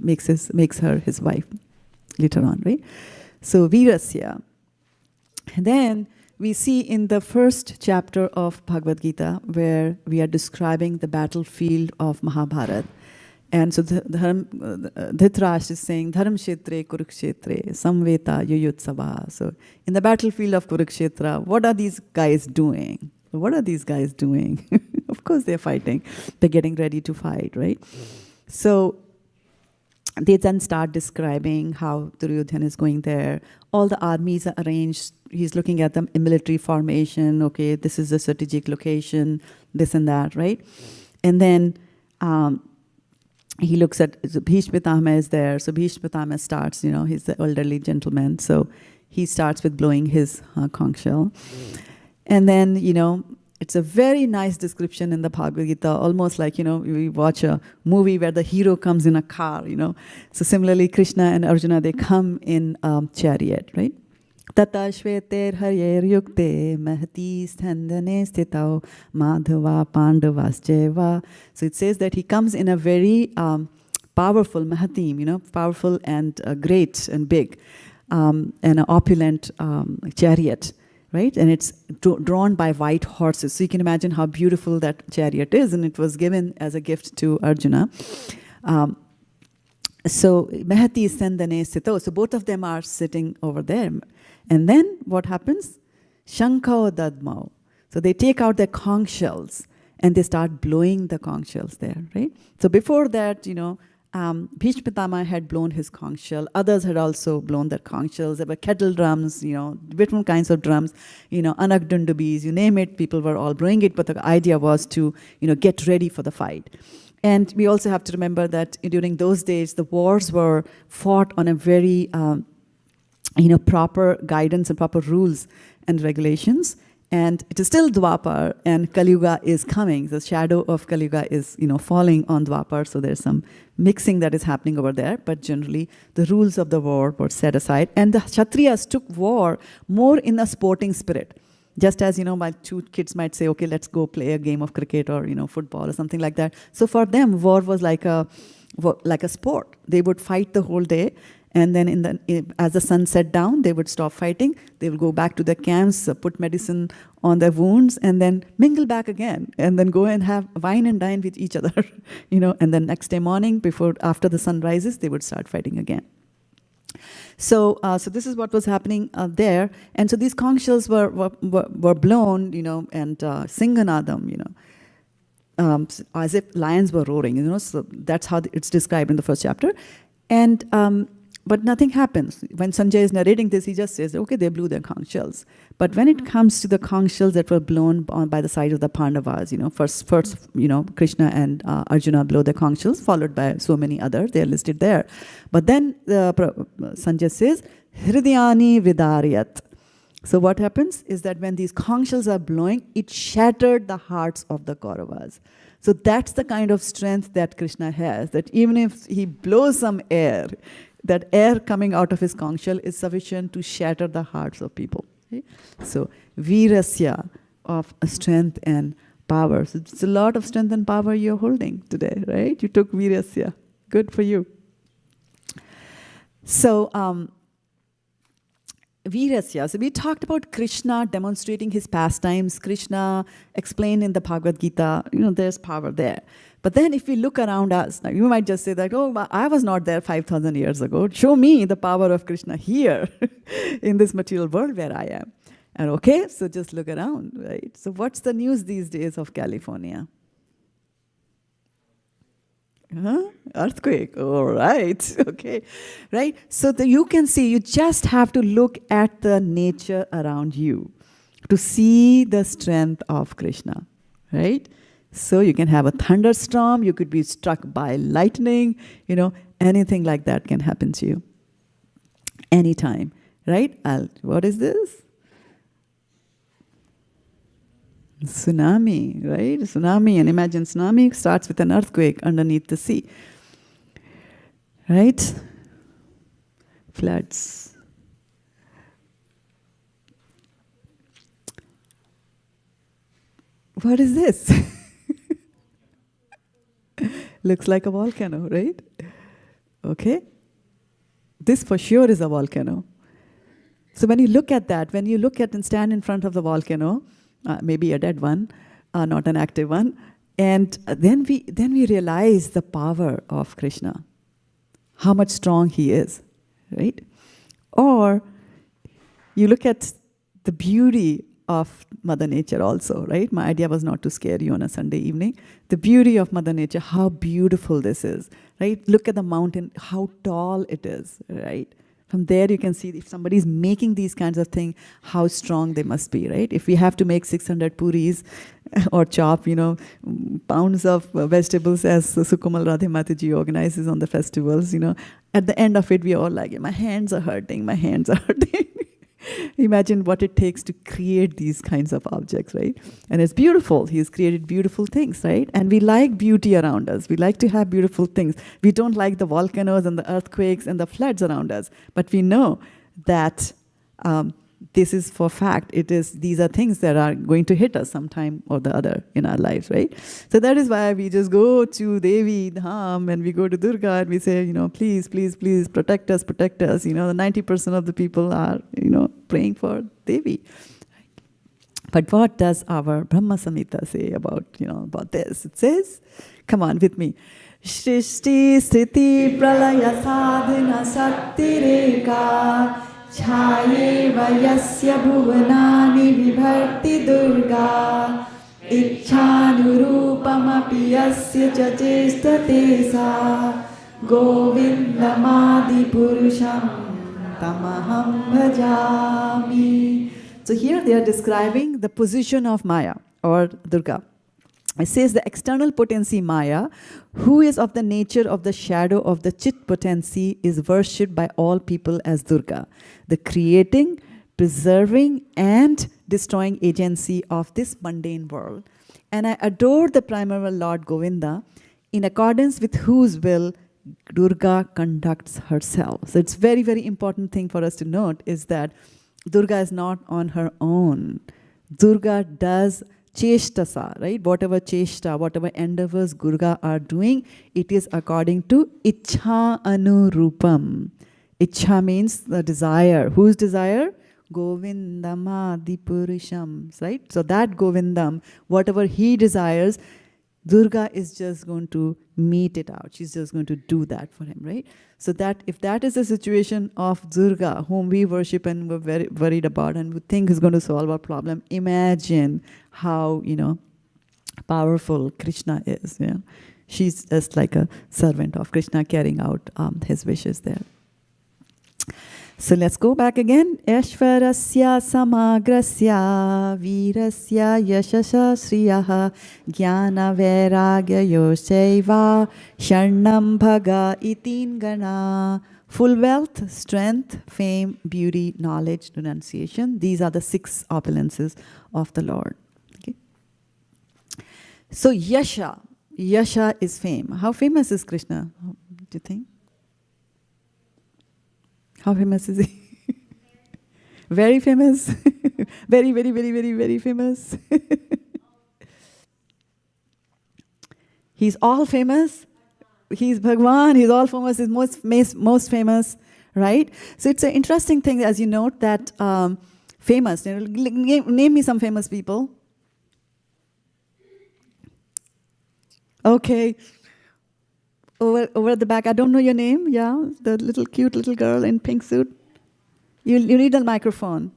makes her his wife. later on, right? So Virasya. And then we see in the first chapter of Bhagavad Gita where we are describing the battlefield of Mahabharata. And so Dhritarashtra is saying, Dharam Kshetre Kurukshetre Samveta Yuyutsava. So in the battlefield of Kurukshetra, what are these guys doing? What are these guys doing? Of course they're fighting. They're getting ready to fight, right? So they then start describing how Duryodhana is going there. All the armies are arranged. He's looking at them in military formation. Okay, this is the strategic location, this and that, right? And then he looks at Bhishma Pitama is there. So Bhishma Pitama starts, he's the elderly gentleman. So he starts with blowing his conch shell. And then, it's a very nice description in the Bhagavad Gita, almost like, we watch a movie where the hero comes in a car, So similarly, Krishna and Arjuna, they come in chariot, right? Tata shveter haryer yukte mahati sthandane stitao madhava pandavascheva. So it says that he comes in a very powerful mahatim, powerful and great and big, and an opulent chariot. Right? And it's drawn by white horses. So you can imagine how beautiful that chariot is. And it was given as a gift to Arjuna. So Mahati Sandane Sito. So both of them are sitting over there. And then what happens? Shankho Dadmao. So they take out their conch shells and they start blowing the conch shells there, right? So before that, Bhishma Pitama had blown his conch shell. Others had also blown their conch shells. There were kettle drums, different kinds of drums, anakdundubis, you name it, people were all blowing it. But the idea was to, get ready for the fight. And we also have to remember that during those days, the wars were fought on a very, proper guidance and proper rules and regulations. And it is still Dwapar, and Kali Yuga is coming. The shadow of Kali Yuga is, falling on Dwapar. So there's some mixing that is happening over there. But generally, the rules of the war were set aside. And the Kshatriyas took war more in a sporting spirit. Just as, my two kids might say, okay, let's go play a game of cricket or, football or something like that. So for them, war was like a sport. They would fight the whole day. And then as the sun set down, they would stop fighting. They will go back to their camps, put medicine on their wounds, and then mingle back again. And then go and have wine and dine with each other. And then next day morning, after the sun rises, they would start fighting again. So this is what was happening there. And so these conch shells were blown, and Singanadam, as if lions were roaring, So that's how it's described in the first chapter. And but nothing happens. When Sanjay is narrating this, he just says, okay, they blew their conch shells. But when it comes to the conch shells that were blown by the side of the Pandavas, first, Krishna and Arjuna blow their conch shells, followed by so many others. They are listed there. But then Sanjay says, Hridayani Vidaryat. So what happens is that when these conch shells are blowing, it shattered the hearts of the Kauravas. So that's the kind of strength that Krishna has, that even if he blows some air, that air coming out of his conch shell is sufficient to shatter the hearts of people. Okay? So Virasya, of strength and power. So it's a lot of strength and power you're holding today, right? You took Virasya. Good for you. So Virasya. So we talked about Krishna demonstrating his pastimes. Krishna explained in the Bhagavad Gita, there's power there. But then if we look around us, now you might just say that, oh, I was not there 5,000 years ago. Show me the power of Krishna here in this material world where I am. And okay, so just look around, right? So what's the news these days of California? Earthquake, all right, okay, right? So you can see, you just have to look at the nature around you to see the strength of Krishna, right? So you can have a thunderstorm, you could be struck by lightning, anything like that can happen to you. Anytime, right? What is this? Tsunami, right? Tsunami, and imagine tsunami starts with an earthquake underneath the sea, right? Floods. What is this? Looks like a volcano, right? Okay. This for sure is a volcano. So when you look at that, when you look at and stand in front of the volcano, maybe a dead one, not an active one, and then we realize the power of Krishna, how much strong he is, right? Or you look at the beauty of Mother Nature also, right? My idea was not to scare you on a Sunday evening. The beauty of Mother Nature, how beautiful this is, right? Look at the mountain, how tall it is, right? From there you can see if somebody is making these kinds of things, how strong they must be, right? If we have to make 600 puris or chop, pounds of vegetables as Sukumal Radhe Mataji organizes on the festivals, at the end of it, we are all like, my hands are hurting, my hands are hurting. Imagine what it takes to create these kinds of objects, right? And it's beautiful. He's created beautiful things, right? And we like beauty around us. We like to have beautiful things. We don't like the volcanoes and the earthquakes and the floods around us. But we know that this is for fact. These are things that are going to hit us sometime or the other in our lives, right? So that is why we just go to Devi Dham and we go to Durga and we say, please, please, please protect us, protect us. The 90% of the people are, praying for Devi. But what does our Brahma Samhita say about this? It says, come on with me. Shrishti Sthiti Pralaya Sadhana Sakti Reka Chayeva Yasya Bhuvanani Vibharti Durga Ichhanurupamapi Yasya Chacheshtate Sa Govindamadi Purusham Tamaham Bhajami. So here they are describing the position of Maya or Durga. It says the external potency Maya, who is of the nature of the shadow of the Chit potency, is worshipped by all people as Durga, the creating, preserving, and destroying agency of this mundane world. And I adore the primeval Lord Govinda, in accordance with whose will Durga conducts herself. So it's very, very important thing for us to note is that Durga is not on her own. Durga does Cheshtasa, right? Whatever cheshta, whatever endeavors Durga are doing, it is according to Ichha Anurupam. Ichha means the desire. Whose desire? Govindamadi Purusham, right? So that Govindam, whatever he desires, Durga is just going to meet it out. She's just going to do that for him, right? So that if that is the situation of Durga, whom we worship and we're very worried about and we think is going to solve our problem, imagine how, powerful Krishna is. She's just like a servant of Krishna carrying out his wishes there. So let's go back again. Eshvarasya samagrasya virasya yashasha sriyaha jnana vairagya yosheva sharnam bhaga itingana. Full wealth, strength, fame, beauty, knowledge, renunciation. These are the 6 opulences of the Lord. Okay. So Yasha is fame. How famous is Krishna, do you think? How famous is he? Very famous. Very, very, very, very, very famous. He's all famous. He's Bhagwan. He's all famous. He's most famous, right? So it's an interesting thing, as you note, that famous. Name me some famous people. Okay. Over at the back, I don't know your name. Yeah, the cute little girl in pink suit. You need a microphone.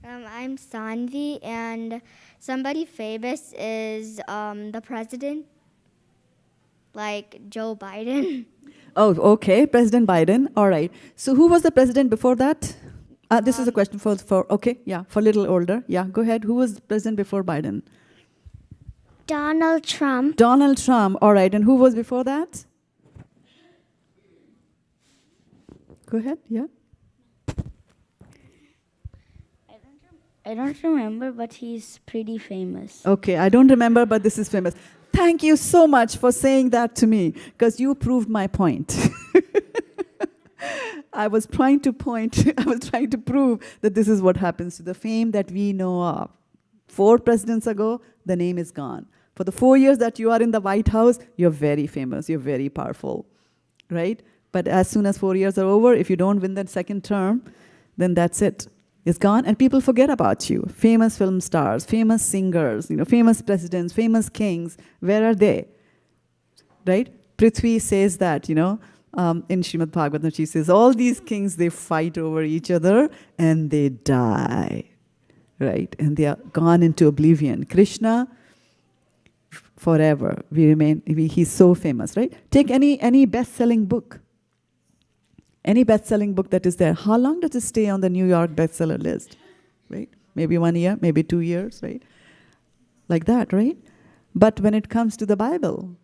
I'm Sanvi, and somebody famous is the president, like Joe Biden. Oh, okay, President Biden. All right. So who was the president before that? This is a question for a little older. Yeah, go ahead. Who was president before Biden? Donald Trump. Donald Trump. All right. And who was before that? Go ahead. Yeah. I don't remember, but he's pretty famous. Okay, I don't remember, but this is famous. Thank you so much for saying that to me, because you proved my point. I was trying to prove that this is what happens to the fame that we know of. 4 presidents ago, the name is gone. For the 4 years that you are in the White House, you're very famous, you're very powerful, right? But as soon as 4 years are over, if you don't win that second term, then that's it. It's gone, and people forget about you. Famous film stars, famous singers, famous presidents, famous kings, where are they? Right? Prithvi says that, in Srimad Bhagavatam, she says, all these kings, they fight over each other and they die, right? And they are gone into oblivion. Krishna, forever, he's so famous, right? Take any best-selling book. Any best-selling book that is there, how long does it stay on the New York bestseller list, right? Maybe 1 year, maybe 2 years, right? Like that, right? But when it comes to the Bible,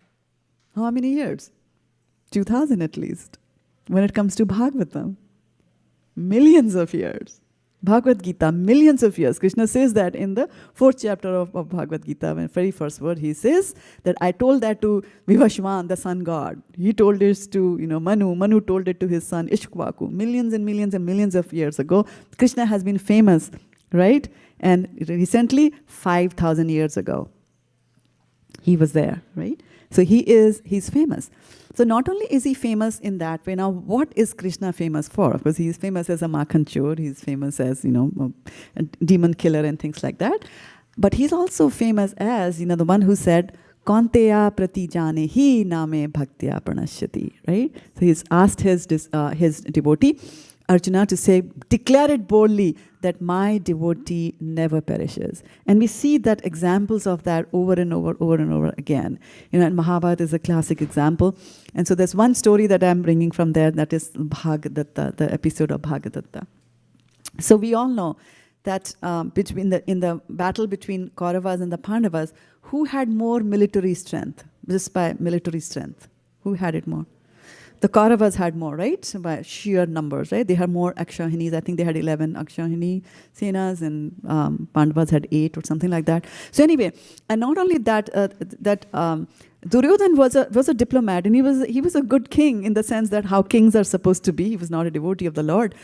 how many years? 2000 at least. When it comes to Bhagavatam, millions of years. Bhagavad Gita, millions of years. Krishna says that in the 4th chapter of Bhagavad Gita, in the very first word, he says that I told that to Vivashwan, the sun god. He told this to Manu. Manu told it to his son Ishkvaku. Millions and millions and millions of years ago, Krishna has been famous, right? And recently, 5,000 years ago, he was there, right? So he's famous. So not only is he famous in that way, now what is Krishna famous for? Of course, he's famous as a Makhanchor, he's famous as, a demon killer and things like that. But he's also famous as, the one who said, Kaunteya prati jane hi name bhaktya pranashyati, right? So he's asked his devotee, Arjuna, to say, declare it boldly that my devotee never perishes. And we see that examples of that over and over again. And Mahabharata is a classic example. And so there's one story that I'm bringing from there, that is Bhagadatta, the episode of Bhagadatta. So we all know that in the battle between Kauravas and the Pandavas, who had more military strength? Just by military strength. Who had it more? The Kauravas had more, right? So by sheer numbers, right? They had more Akshahinis. I think they had 11 Akshahini Senas, and Pandavas had 8 or something like that. So anyway, and not only that, Duryodhan was a diplomat, and he was a good king in the sense that how kings are supposed to be. He was not a devotee of the Lord.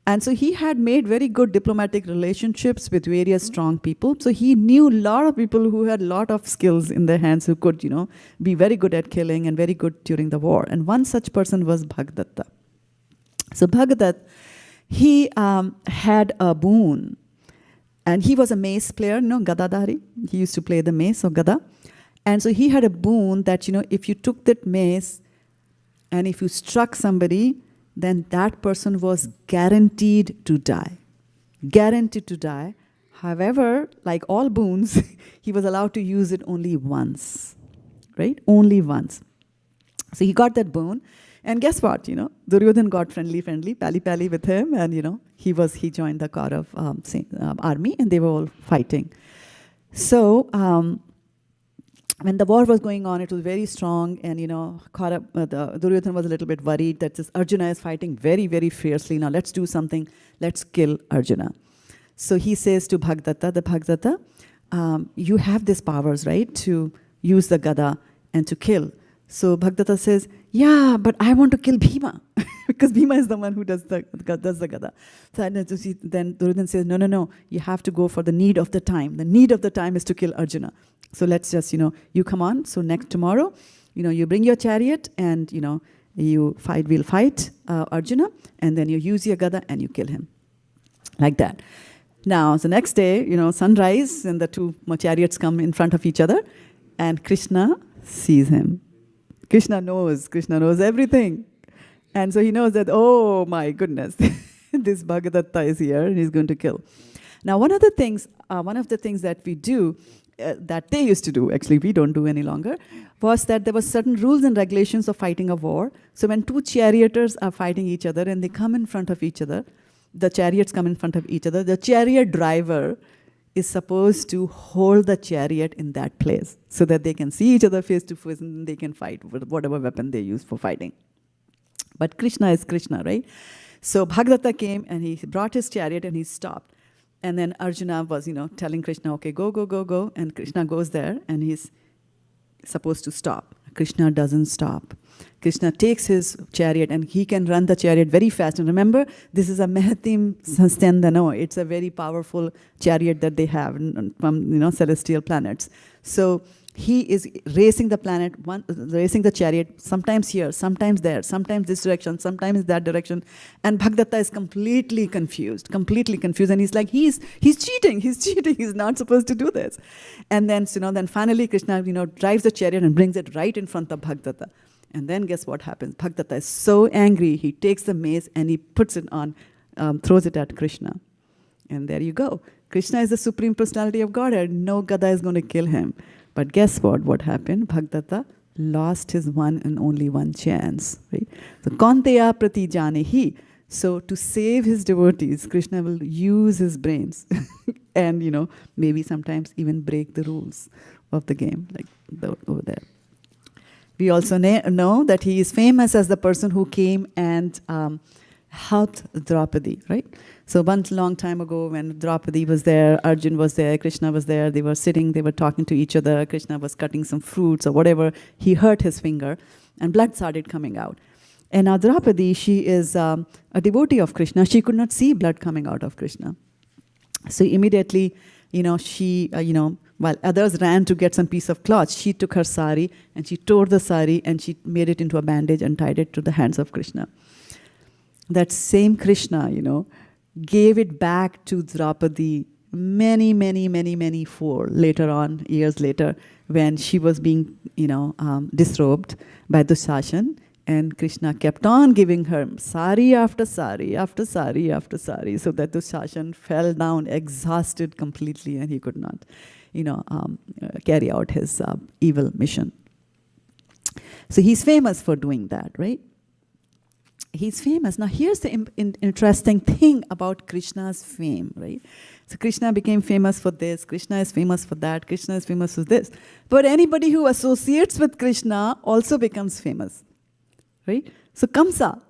And so he had made very good diplomatic relationships with various strong people. So he knew a lot of people who had a lot of skills in their hands, who could, be very good at killing and very good during the war. And one such person was Bhagadatta. So Bhagadatta, he had a boon. And he was a mace player, Gadadhari. He used to play the mace or Gada. And so he had a boon that, if you took that mace and if you struck somebody, then that person was guaranteed to die. Guaranteed to die. However, like all boons, he was allowed to use it only once. Right? Only once. So he got that boon. And guess what? Duryodhan got friendly, pally with him. And, he joined the Kaurav army, and they were all fighting. So, when the war was going on, it was very strong, and Duryodhan was a little bit worried that this Arjuna is fighting very, very fiercely. Now let's do something. Let's kill Arjuna. So he says to Bhagadatta, you have these powers, right, to use the Gada and to kill. So Bhagadatta says, yeah, but I want to kill Bhima because Bhima is the one who does the Gada. So then Duryodhan says, no, you have to go for the need of the time. The need of the time is to kill Arjuna. So let's just, you come on. So tomorrow, you bring your chariot and, we'll fight Arjuna, and then you use your Gada and you kill him. Like that. Now, the next day, sunrise, and the two chariots come in front of each other, and Krishna sees him. Krishna knows everything. And so he knows that, oh my goodness, this Bhagadatta is here, and he's going to kill. Now, one of the things that we do, that they used to do, actually we don't do any longer, was that there were certain rules and regulations of fighting a war. So when two charioteers are fighting each other and they come in front of each other, the chariots come in front of each other, the chariot driver is supposed to hold the chariot in that place so that they can see each other face to face and they can fight with whatever weapon they use for fighting. But Krishna is Krishna, right? So Bhagadatta came and he brought his chariot and he stopped. And then Arjuna was, telling Krishna, okay, go. And Krishna goes there and he's supposed to stop. Krishna doesn't stop. Krishna takes his chariot and he can run the chariot very fast. And remember, this is a Mehatim Sastendano. It's a very powerful chariot that they have from, celestial planets. So He is racing the planet, racing the chariot, sometimes here, sometimes there, sometimes this direction, sometimes that direction. And Bhagdatta is completely confused. And he's like, he's cheating, he's not supposed to do this. And then, then finally Krishna, drives the chariot and brings it right in front of Bhagdatta. And then guess what happens? Bhagdatta is so angry, he takes the mace and he puts it on, throws it at Krishna. And there you go. Krishna is the Supreme Personality of Godhead. No Gada is going to kill him. But guess what? What happened? Bhagdatta lost his one and only one chance. Right? So, Kaunteya prati janehi. So, to save his devotees, Krishna will use his brains and, maybe sometimes even break the rules of the game, like over there. We also know that he is famous as the person who came and helped Draupadi, right? So once long time ago when Draupadi was there, Arjun was there, Krishna was there, they were sitting, they were talking to each other, Krishna was cutting some fruits or whatever, he hurt his finger and blood started coming out. And now Draupadi, she is a devotee of Krishna, she could not see blood coming out of Krishna. So immediately, she, while others ran to get some piece of cloth, she took her sari and she tore the sari and she made it into a bandage and tied it to the hands of Krishna. That same Krishna, gave it back to Draupadi many later on, years later, when she was being, disrobed by Dushashan. And Krishna kept on giving her sari after sari after sari after sari, so that Dushashan fell down exhausted completely and he could not, carry out his evil mission. So he's famous for doing that, right? He's famous. Now here's the interesting thing about Krishna's fame, right? So Krishna became famous for this, Krishna is famous for that, Krishna is famous for this. But anybody who associates with Krishna also becomes famous, right? So Kamsa,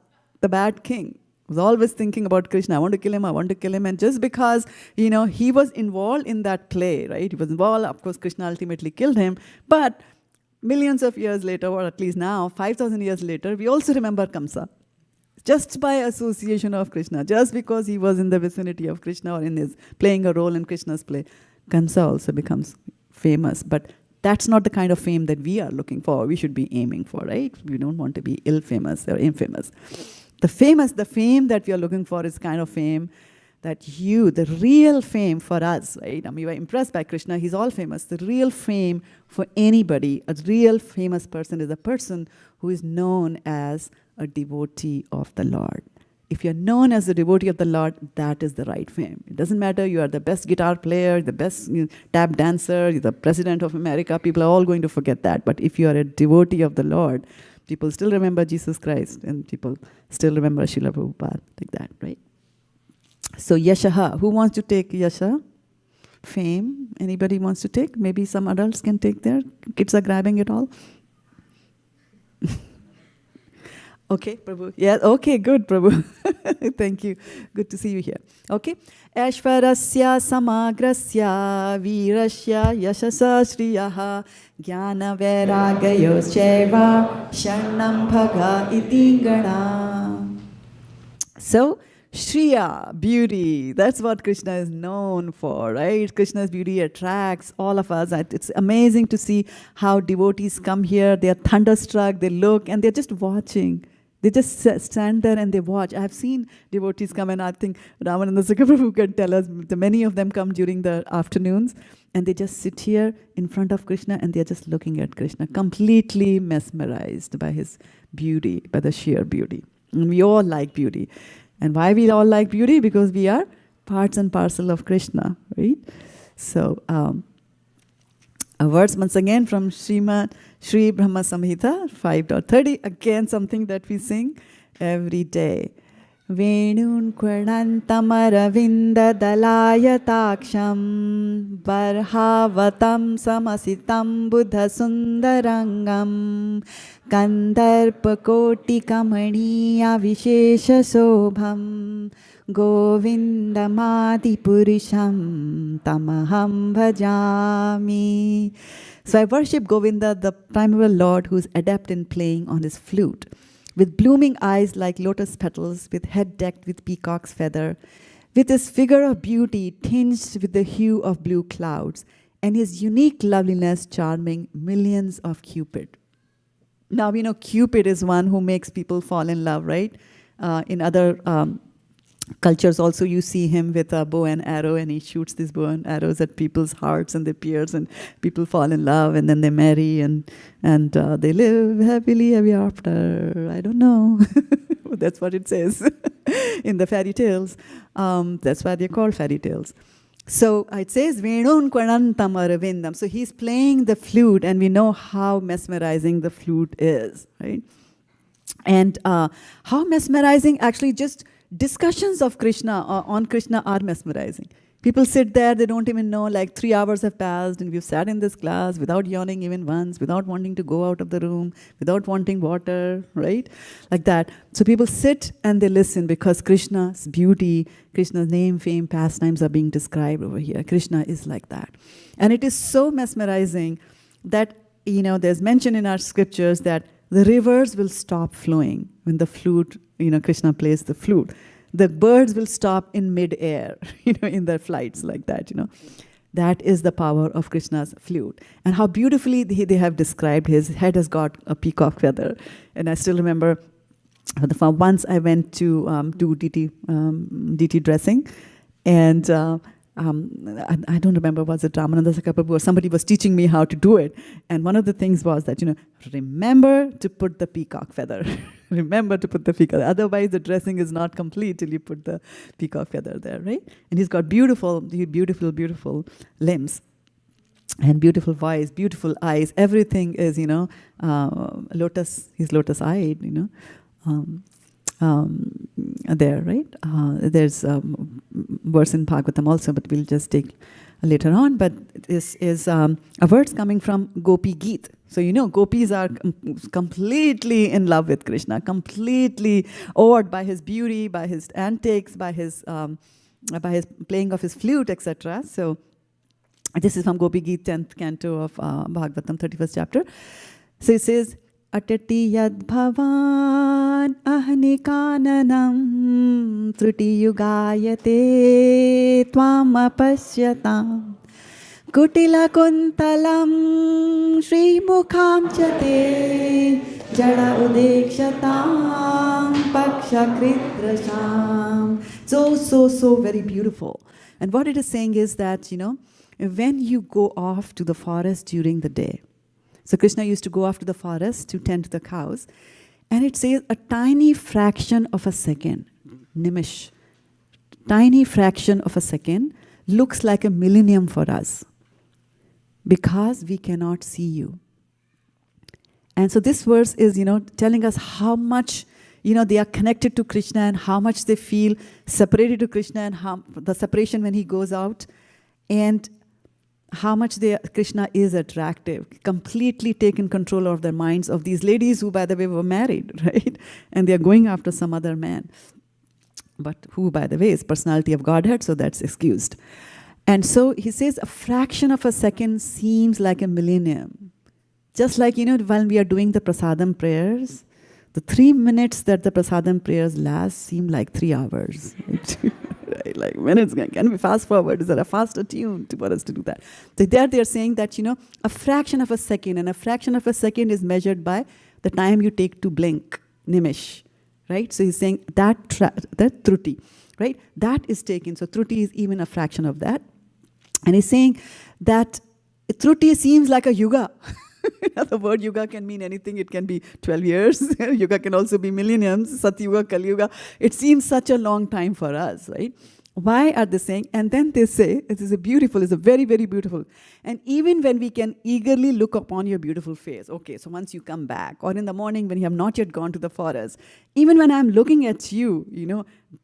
the bad king, was always thinking about Krishna. I want to kill him, I want to kill him. And just because, he was involved in that play, right? He was involved, of course, Krishna ultimately killed him. But millions of years later, or at least now, 5,000 years later, we also remember Kamsa. Just by association of Krishna, just because he was in the vicinity of Krishna or in his playing a role in Krishna's play, Kamsa also becomes famous. But that's not the kind of fame that we are looking for, we should be aiming for, right? We don't want to be ill-famous or infamous. The fame that we are looking for is kind of fame that the real fame for us, right? We were impressed by Krishna, he's all famous. The real fame for anybody, a real famous person is a person who is known as a devotee of the Lord. If you're known as a devotee of the Lord, that is the right fame. It doesn't matter you are the best guitar player, the best tap dancer, you're the president of America, people are all going to forget that. But if you are a devotee of the Lord, people still remember Jesus Christ and people still remember Srila Prabhupada, like that, right? So Yashaha, who wants to take Yasha? Fame, anybody wants to take? Maybe some adults can take there. Kids are grabbing it all. Okay, Prabhu. Yeah, okay, good, Prabhu. Thank you. Good to see you here. Okay. Ashvarasya samagrasya virasya yashasa shriyaha jnana vairagayoscheva sharnam bhaga iti gana. So, Shriya, beauty, that's what Krishna is known for, right? Krishna's beauty attracts all of us. It's amazing to see how devotees come here, they are thunderstruck, they look, and they're just watching. They just stand there and they watch. I have seen devotees come, and I think Ramananda Prabhu can tell us, many of them come during the afternoons, and they just sit here in front of Krishna and they're just looking at Krishna, completely mesmerized by his beauty, by the sheer beauty. And we all like beauty. And why we all like beauty? Because we are parts and parcel of Krishna, right? So, words once again from Sri Brahma Samhita 5.30. Again, something that we sing every day. Venun Kvarnantamaravinda Dalayataksham Barhavatam Samasitam Buddha Sundarangam Kandarpakoti Kamaniya Vishesha Sobham Govindamadi Purisham Tamaham Bhajami. So I worship Govinda, the primeval Lord, who is adept in playing on his flute, with blooming eyes like lotus petals, with head decked with peacock's feather, with his figure of beauty tinged with the hue of blue clouds, and his unique loveliness charming millions of Cupid. Now, we know Cupid is one who makes people fall in love, right? In other cultures also, you see him with a bow and arrow, and he shoots these bow and arrows at people's hearts, and they pierce, and people fall in love, and then they marry, and they live happily ever after. I don't know. That's what it says in the fairy tales. That's why they're called fairy tales. So it says, Venun Kwanantam Aravindam. So he's playing the flute, and we know how mesmerizing the flute is, right? And how mesmerizing, actually, just discussions of Krishna on Krishna are mesmerizing. People sit there, they don't even know, like 3 hours have passed, and we've sat in this class without yawning even once, without wanting to go out of the room, without wanting water, right? Like that. So people sit and they listen because Krishna's beauty, Krishna's name, fame, pastimes are being described over here. Krishna is like that. And it is so mesmerizing that, there's mention in our scriptures that the rivers will stop flowing when the flute, Krishna plays the flute. The birds will stop in mid-air, in their flights like that, That is the power of Krishna's flute. And how beautifully they have described his head has got a peacock feather. And I still remember once I went to do DT dressing, and I don't remember, was it Ramananda Sakaprabhu or somebody was teaching me how to do it. And one of the things was that, remember to put the peacock feather. Remember to put the peacock. Otherwise, the dressing is not complete till you put the peacock feather there, right? And he's got beautiful, beautiful limbs and beautiful voice, beautiful eyes. Everything is, lotus. He's lotus-eyed, there, right? There's verse in Bhagavatam also, but we'll just take later on. But this is a verse coming from Gopi Geet. So, gopis are completely in love with Krishna, completely awed by his beauty, by his antics, by his playing of his flute, etc. So, this is from Gopi Geet, 10th canto of Bhagavatam, 31st chapter. So it says, Atati yad bhavan ahnikananam truti yugayate tvam apasyatam kutila kuntalam shri mukham chate jada udekshatam pakshakritrasham. So very beautiful. And what it is saying is that, when you go off to the forest during the day, so Krishna used to go off to the forest to tend to the cows. And it says a tiny fraction of a second, nimish, tiny fraction of a second looks like a millennium for us because we cannot see you. And so this verse is, telling us how much, they are connected to Krishna and how much they feel separated to Krishna and how the separation when he goes out, and how much Krishna is attractive, completely taken control of their minds of these ladies who, by the way, were married, right? And they are going after some other man. But who, by the way, is personality of Godhead, so that's excused. And so he says a fraction of a second seems like a millennium. Just like, when we are doing the prasadam prayers, the 3 minutes that the prasadam prayers last seem like 3 hours. Right? Right? Like minutes, can we fast forward? Is there a faster tune for us to do that? So there they are saying that, a fraction of a second, and a fraction of a second is measured by the time you take to blink, nimish, right? So he's saying that truti, right? That is taken. So truti is even a fraction of that. And he's saying that truti seems like a yuga. The word yuga can mean anything. It can be 12 years. Yuga can also be millenniums. Satyuga, Kali Yuga. It seems such a long time for us, right? Why are they saying? And then they say, it's a very, very beautiful. And even when we can eagerly look upon your beautiful face, okay, so once you come back, or in the morning when you have not yet gone to the forest, even when I'm looking at you,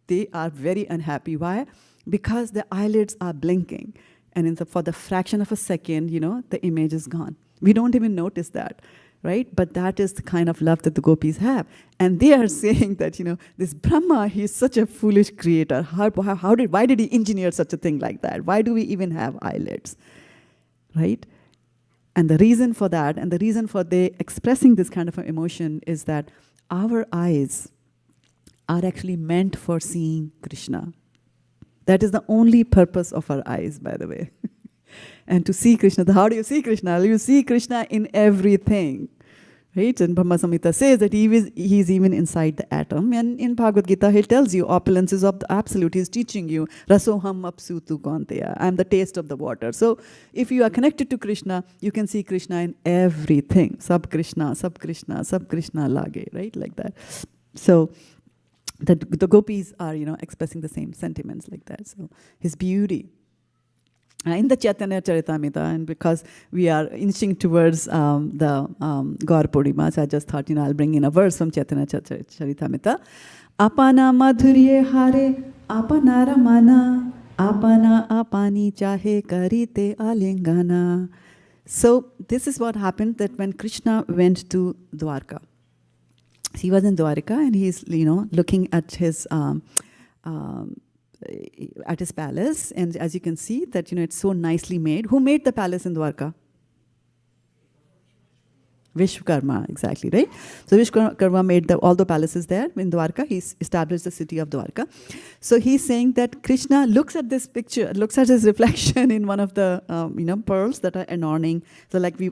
they are very unhappy. Why? Because the eyelids are blinking. And for the fraction of a second, the image is gone. We don't even notice that, right? But that is the kind of love that the gopis have. And they are saying that, this Brahma, he's such a foolish creator. Why did he engineer such a thing like that? Why do we even have eyelids, right? And the reason for that, and the reason for they expressing this kind of an emotion is that our eyes are actually meant for seeing Krishna. That is the only purpose of our eyes, by the way. And to see Krishna, how do you see Krishna? You see Krishna in everything. Right? And Brahma Samhita says that he's even inside the atom. And in Bhagavad Gita, he tells you opulences of the absolute. He's teaching you, Rasoham apsutu konteya. I'm the taste of the water. So if you are connected to Krishna, you can see Krishna in everything. Sab Krishna, sab Krishna, sab Krishna lage, right? Like that. So the gopis are, expressing the same sentiments like that. So his beauty. In the Chaitanya Charitamrita, and because we are inching towards the Gaur Purnima, so I just thought, I'll bring in a verse from Chaitanya Charitamrita. Apana madhurye hare, apana ramana, apana apani chahe karite alingana. So this is what happened, that when Krishna went to Dwarka, he was in Dwarka and he's, looking at his palace, and as you can see that it's so nicely made. Who made the palace in Dwarka? Vishwakarma, exactly, right? So Vishwakarma made all the palaces there in Dwarka. He established the city of Dwarka. So he's saying that Krishna looks at this picture, looks at his reflection in one of the pearls that are adorning. So like we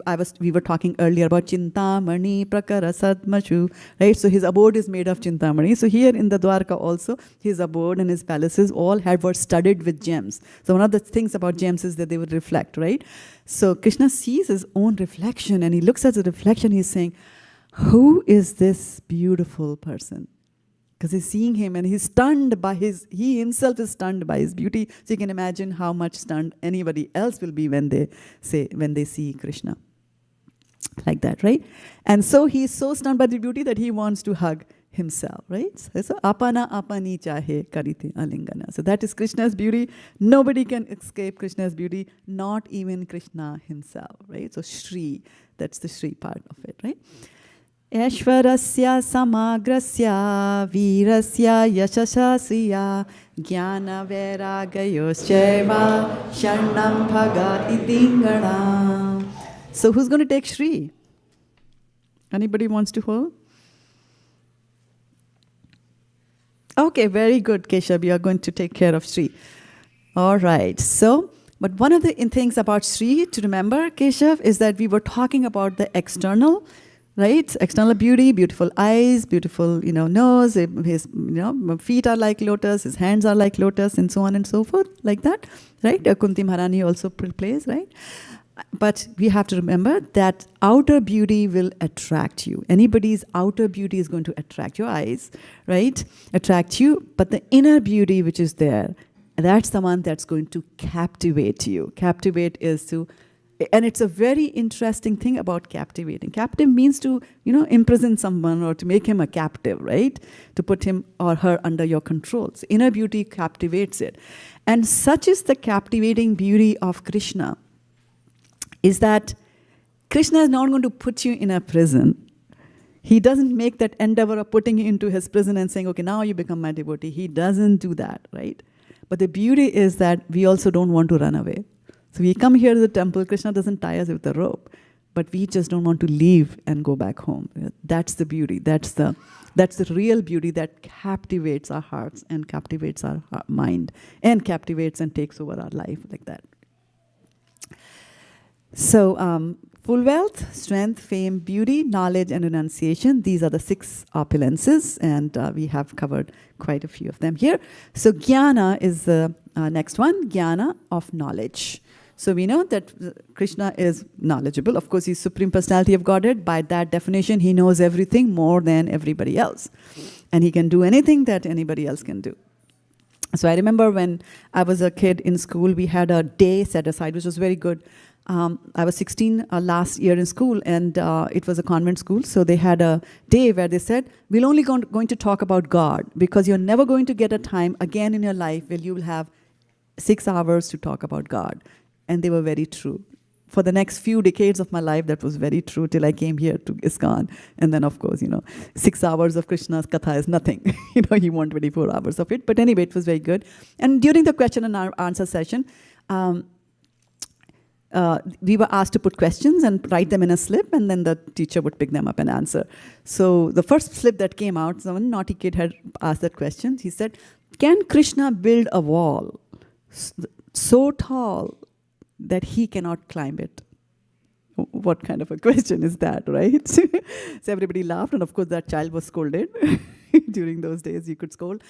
were talking earlier about Chintamani Prakara Sadmashu, right? So his abode is made of Chintamani. So here in the Dwarka also, his abode and his palaces all were studded with gems. So one of the things about gems is that they would reflect, right? So Krishna sees his own reflection and he looks at the reflection, he's saying, who is this beautiful person? Because he's seeing him and he's stunned by he himself is stunned by his beauty. So you can imagine how much stunned anybody else will be when they see Krishna. Like that, right? And so he's so stunned by the beauty that he wants to hug himself, right? So apana apani chahe karite alingana. So that is Krishna's beauty. Nobody can escape Krishna's beauty, not even Krishna himself, right? So Shri, that's the Shri part of it, right? Ashvarasya samagrasya virasya yashashasya jnana vairagayoscheva sharnam bhaga idingana. So who's going to take Shri? Anybody wants to hold? Okay, very good, Keshav. You are going to take care of Shri. All right. So, but one of the things about Shri to remember, Keshav, is that we were talking about the external, right? External beauty, beautiful eyes, beautiful, nose. His, feet are like lotus. His hands are like lotus, and so on and so forth, like that, right? Kunti Maharani also plays, right? But we have to remember that outer beauty will attract you. Anybody's outer beauty is going to attract your eyes, right? Attract you. But the inner beauty which is there, that's the one that's going to captivate you. Captivate is to, and it's a very interesting thing about captivating. Captive means to, imprison someone or to make him a captive, right? To put him or her under your control. So inner beauty captivates it. And such is the captivating beauty of Krishna, is that Krishna is not going to put you in a prison. He doesn't make that endeavor of putting you into his prison and saying, okay, now you become my devotee. He doesn't do that, right? But the beauty is that we also don't want to run away. So we come here to the temple, Krishna doesn't tie us with a rope, but we just don't want to leave and go back home. That's the beauty. That's the real beauty that captivates our hearts and captivates our mind and captivates and takes over our life like that. So, full wealth, strength, fame, beauty, knowledge, and renunciation. These are the 6 opulences, and we have covered quite a few of them here. So, jnana is the next one, jnana of knowledge. So, we know that Krishna is knowledgeable. Of course, he's Supreme Personality of Godhead. By that definition, he knows everything more than everybody else. And he can do anything that anybody else can do. So, I remember when I was a kid in school, we had a day set aside, which was very good. I was 16 last year in school, and it was a convent school. So they had a day where they said, we're only going to talk about God, because you're never going to get a time again in your life where you will have 6 hours to talk about God. And they were very true. For the next few decades of my life, that was very true till I came here to ISKCON. And then, of course, 6 hours of Krishna's katha is nothing. You want 24 hours of it. But anyway, it was very good. And during the question and answer session, we were asked to put questions and write them in a slip, and then the teacher would pick them up and answer. So the first slip that came out, some naughty kid had asked that question. He said, can Krishna build a wall so tall that he cannot climb it. What kind of a question is that, right? So everybody laughed, and of course that child was scolded. During those days, you could scold.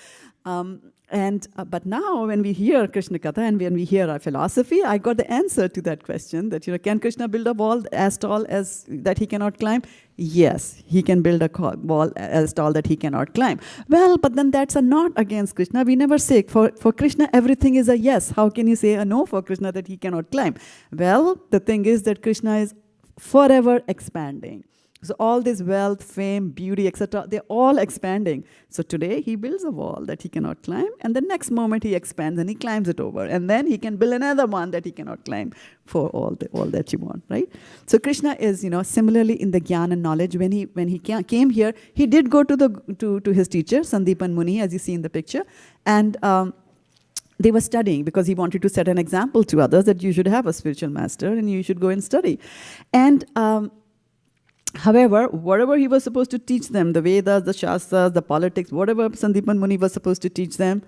But now when we hear Krishna Katha and when we hear our philosophy, I got the answer to that question that, can Krishna build a wall as tall as that he cannot climb? Yes, he can build a wall as tall that he cannot climb. Well, but then that's a not against Krishna. We never say, for Krishna, everything is a yes. How can you say a no for Krishna that he cannot climb? Well, the thing is that Krishna is forever expanding. So all this wealth, fame, beauty, etc., they're all expanding. So today he builds a wall that he cannot climb, and the next moment he expands and he climbs it over. And then he can build another one that he cannot climb for all that you want, right? So Krishna is, similarly in the Gyan and knowledge, when he came here, he did go to his teacher, Sandipan Muni, as you see in the picture, and they were studying because he wanted to set an example to others that you should have a spiritual master and you should go and study. And however, whatever he was supposed to teach them, the Vedas, the Shastras, the politics, whatever Sandipan Muni was supposed to teach them,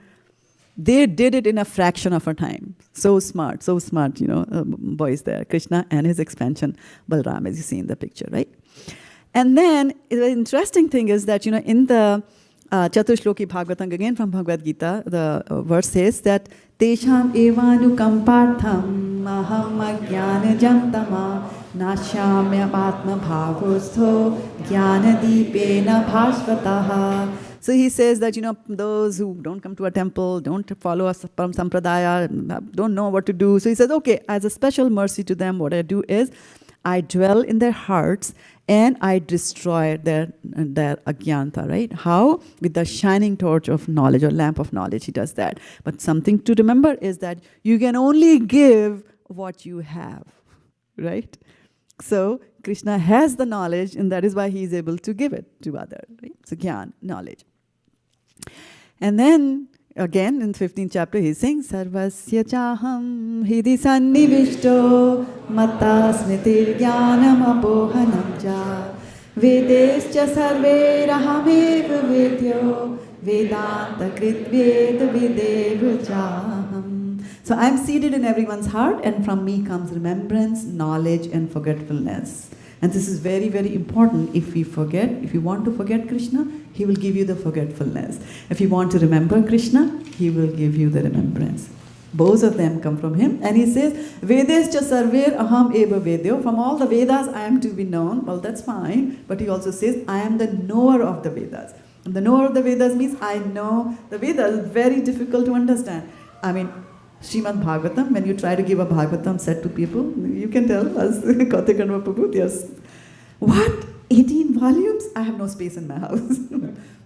they did it in a fraction of a time. So smart, boys there, Krishna and his expansion, Balram, as you see in the picture, right? And then the interesting thing is that, in the Chatushloki Bhagavatam, again from Bhagavad Gita, the verse says that Tesham evanukampartham aham ajnanajam tama nashamya atma bhavostho jnanadipena bhasvataha. So he says that, those who don't come to a temple, don't follow a sampradaya, don't know what to do. So he says, okay, as a special mercy to them, what I do is I dwell in their hearts and I destroy their ajnanta, right? How? With the shining torch of knowledge or lamp of knowledge, he does that. But something to remember is that you can only give what you have, right? So Krishna has the knowledge, and that is why he is able to give it to others, right? So Gyan, knowledge. And then again in 15th chapter he sings Sarvasya chaham hidi sannivishto mata smritir jnanam apohanam cha vedescha sarve rahamev vedyo vedanta krit ved videv chaham. So I am seated in everyone's heart, and from me comes remembrance, knowledge and forgetfulness. And this is very, very important. If we want to forget Krishna, he will give you the forgetfulness. If you want to remember Krishna, he will give you the remembrance. Both of them come from him. And he says, Vedescha sarver aham eva vedyo. From all the Vedas, I am to be known. Well, that's fine. But he also says, I am the knower of the Vedas. And the knower of the Vedas means I know the Vedas. It's very difficult to understand. I mean, Srimad Bhagavatam, when you try to give a Bhagavatam set to people, you can tell us, Kartikanva Prabhu, yes. What? 18 volumes? I have no space in my house.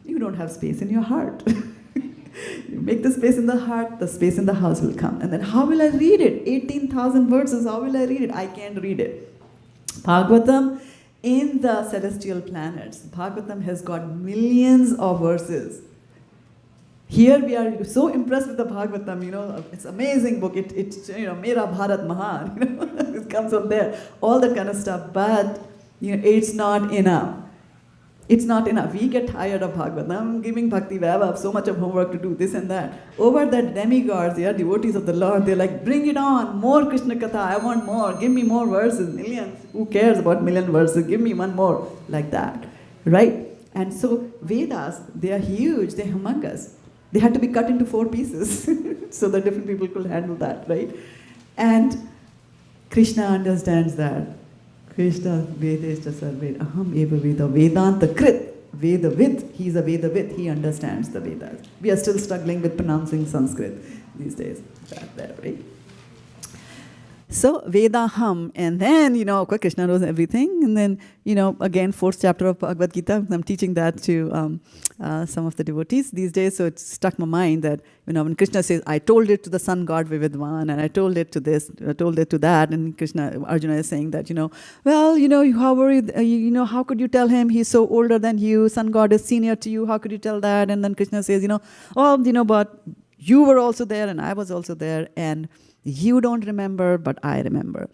You don't have space in your heart. You make the space in the heart, the space in the house will come. And then how will I read it? 18,000 verses, how will I read it? I can't read it. Bhagavatam in the celestial planets. Bhagavatam has got millions of verses. Here we are so impressed with the Bhagavatam, it's an amazing book. It's Mera Bharat Mahan, it comes from there, all that kind of stuff. But, it's not enough. It's not enough. We get tired of Bhagavatam, giving Bhakti Vaibhav, so much of homework to do, this and that. Over that demigods, they are devotees of the Lord. They're like, bring it on, more Krishna Katha, I want more. Give me more verses, millions. Who cares about million verses? Give me one more, like that, right? And so Vedas, they are huge, they're humongous. They had to be cut into 4 pieces so that different people could handle that, right? And Krishna understands that. Krishna Vedescha sarve aham eva veda vedanta krit vedavid. He's a vedavid. He understands the Vedas. We are still struggling with pronouncing Sanskrit these days. That there, right? So Vedaham, and then, of course, Krishna knows everything. And then, again, 4th chapter of Bhagavad Gita, I'm teaching that to some of the devotees these days. So it struck my mind that, when Krishna says, I told it to the sun god Vividvan, and I told it to this, I told it to that, and Arjuna is saying that, how were you, how could you tell him he's so older than you, sun god is senior to you, how could you tell that? And then Krishna says, but you were also there and I was also there, and you don't remember, but I remember.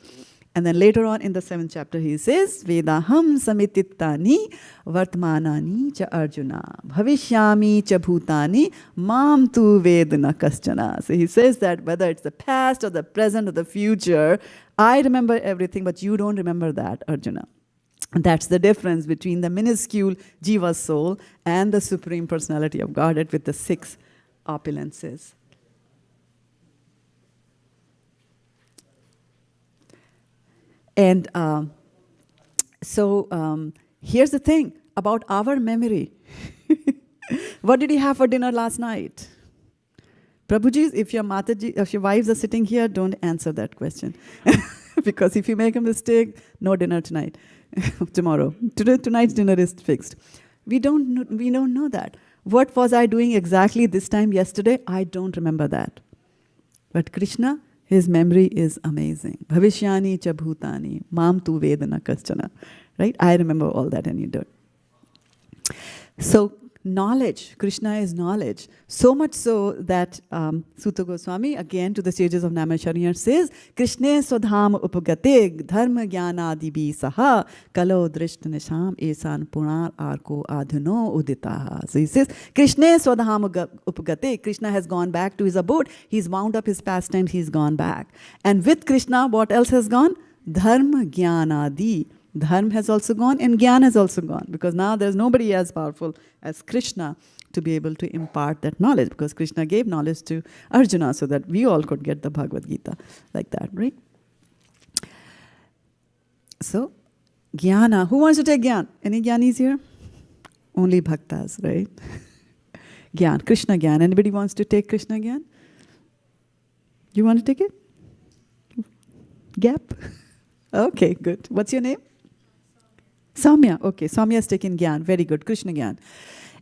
And then later on in the 7th chapter, he says, Vedaham samitittani vartmanani cha Arjuna bhavishyami cha bhutani mam tu vedana kaschana. So he says that whether it's the past or the present or the future, I remember everything, but you don't remember that, Arjuna. And that's the difference between the minuscule Jiva soul and the Supreme Personality of Godhead with the 6 opulences. And so here's the thing about our memory. What did you have for dinner last night? Prabhuji, if your wives are sitting here, don't answer that question. Because if you make a mistake, no dinner tonight, tomorrow. Tonight's dinner is fixed. We don't know that. What was I doing exactly this time yesterday? I don't remember that. But Krishna, his memory is amazing. Bhavishyani cha bhutani, mam tu vedana kaschana. Right? I remember all that and you don't. So, knowledge. Krishna is knowledge. So much so that Sutta Goswami, again to the sages of Naimisharanya, says, Krishne swadham upagate dharma jnana dibi saha kalo drishta nisham esan punar arko adhuno uditaha. So he says, Krishne swadham upagate. Krishna has gone back to his abode. He's wound up his pastimes. He's gone back. And with Krishna, what else has gone? Dharma jnana di. Dharma has also gone and Gyan has also gone, because now there's nobody as powerful as Krishna to be able to impart that knowledge, because Krishna gave knowledge to Arjuna so that we all could get the Bhagavad Gita like that, right? So, Jnana. Who wants to take Gyan? Any Gyanis here? Only Bhaktas, right? Gyan, Krishna Gyan. Anybody wants to take Krishna Gyan? You want to take it? Gap? Okay, good. What's your name? Samya. Okay, Samya is taking Gyan. Very good. Krishna Gyan.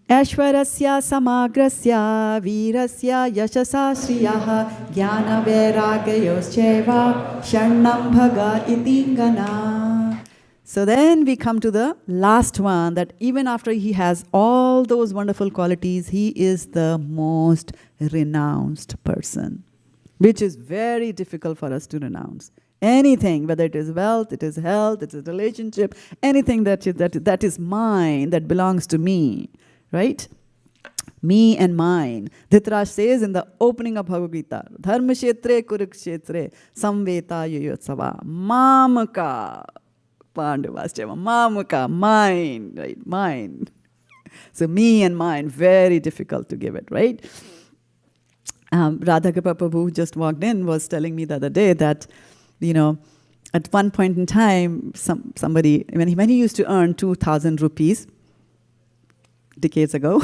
Ashwarasya samagrasya virasya yashasa shriyaha jnana vairagayoscheva sharnam bhaga itingana. So then we come to the last one, that even after he has all those wonderful qualities, he is the most renounced person, which is very difficult for us to renounce. Anything, whether it is wealth, it is health, it is relationship, anything that is mine, that belongs to me, right? Me and mine. Dhritarashtra says in the opening of Bhagavad Gita, Dharma kshetre kurukshetre samveta yoyotsava mamaka pandavascheva mamaka, mine, right? Mine. So me and mine, very difficult to give it, right? Radhakripa Prabhu, who just walked in, was telling me the other day that, you know, at one point in time, somebody, when he used to earn 2,000 rupees, decades ago,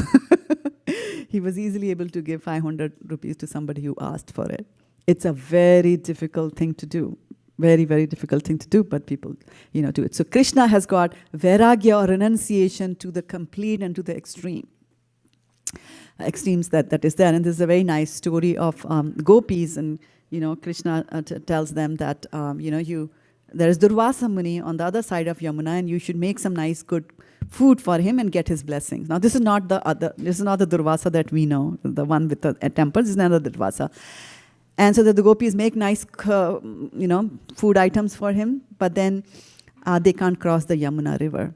he was easily able to give 500 rupees to somebody who asked for it. It's a very difficult thing to do. Very, very difficult thing to do, but people, do it. So Krishna has got vairagya or renunciation to the complete and to the extreme. Extremes that is there. And this is a very nice story of gopis, and Krishna tells them that, there is Durvasa Muni on the other side of Yamuna, and you should make some nice, good food for him and get his blessings. Now, this is not the Durvasa that we know, the one with the temple. This is another Durvasa. And so that the gopis make nice, food items for him, but then they can't cross the Yamuna river.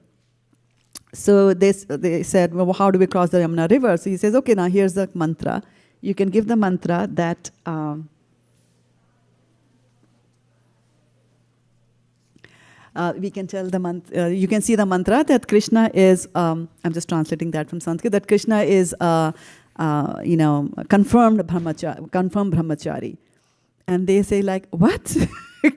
So they said, well, how do we cross the Yamuna river? So he says, okay, now here's the mantra. You can give the mantra that... we can tell the mantra, you can see the mantra that Krishna is, I'm just translating that from Sanskrit, that Krishna is, confirmed brahmachari. And they say like, what?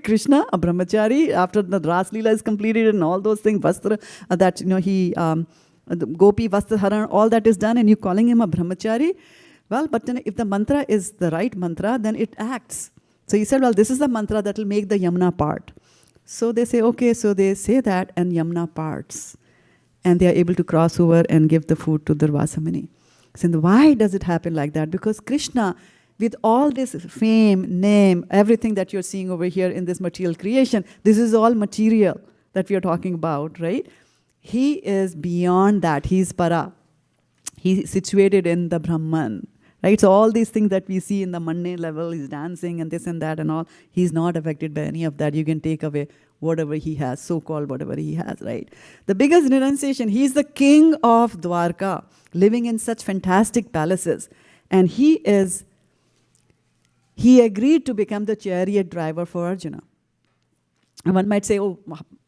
Krishna, a brahmachari, after the Ras Leela is completed and all those things, Vastra, the Gopi, Vastra Haran, all that is done, and you calling him a brahmachari? Well, but then if the mantra is the right mantra, then it acts. So he said, well, this is the mantra that will make the Yamuna part. So they say, okay, so they say that, and Yamuna parts. And they are able to cross over and give the food to Durvasa Muni. So why does it happen like that? Because Krishna, with all this fame, name, everything that you're seeing over here in this material creation, this is all material that we are talking about, right? He is beyond that. He's para. He's situated in the Brahman. Right? So all these things that we see in the mundane level, he's dancing and this and that and all, he's not affected by any of that. You can take away whatever he has, so-called whatever he has, right? The biggest renunciation, he's the king of Dwarka, living in such fantastic palaces. And he agreed to become the chariot driver for Arjuna. And one might say, oh,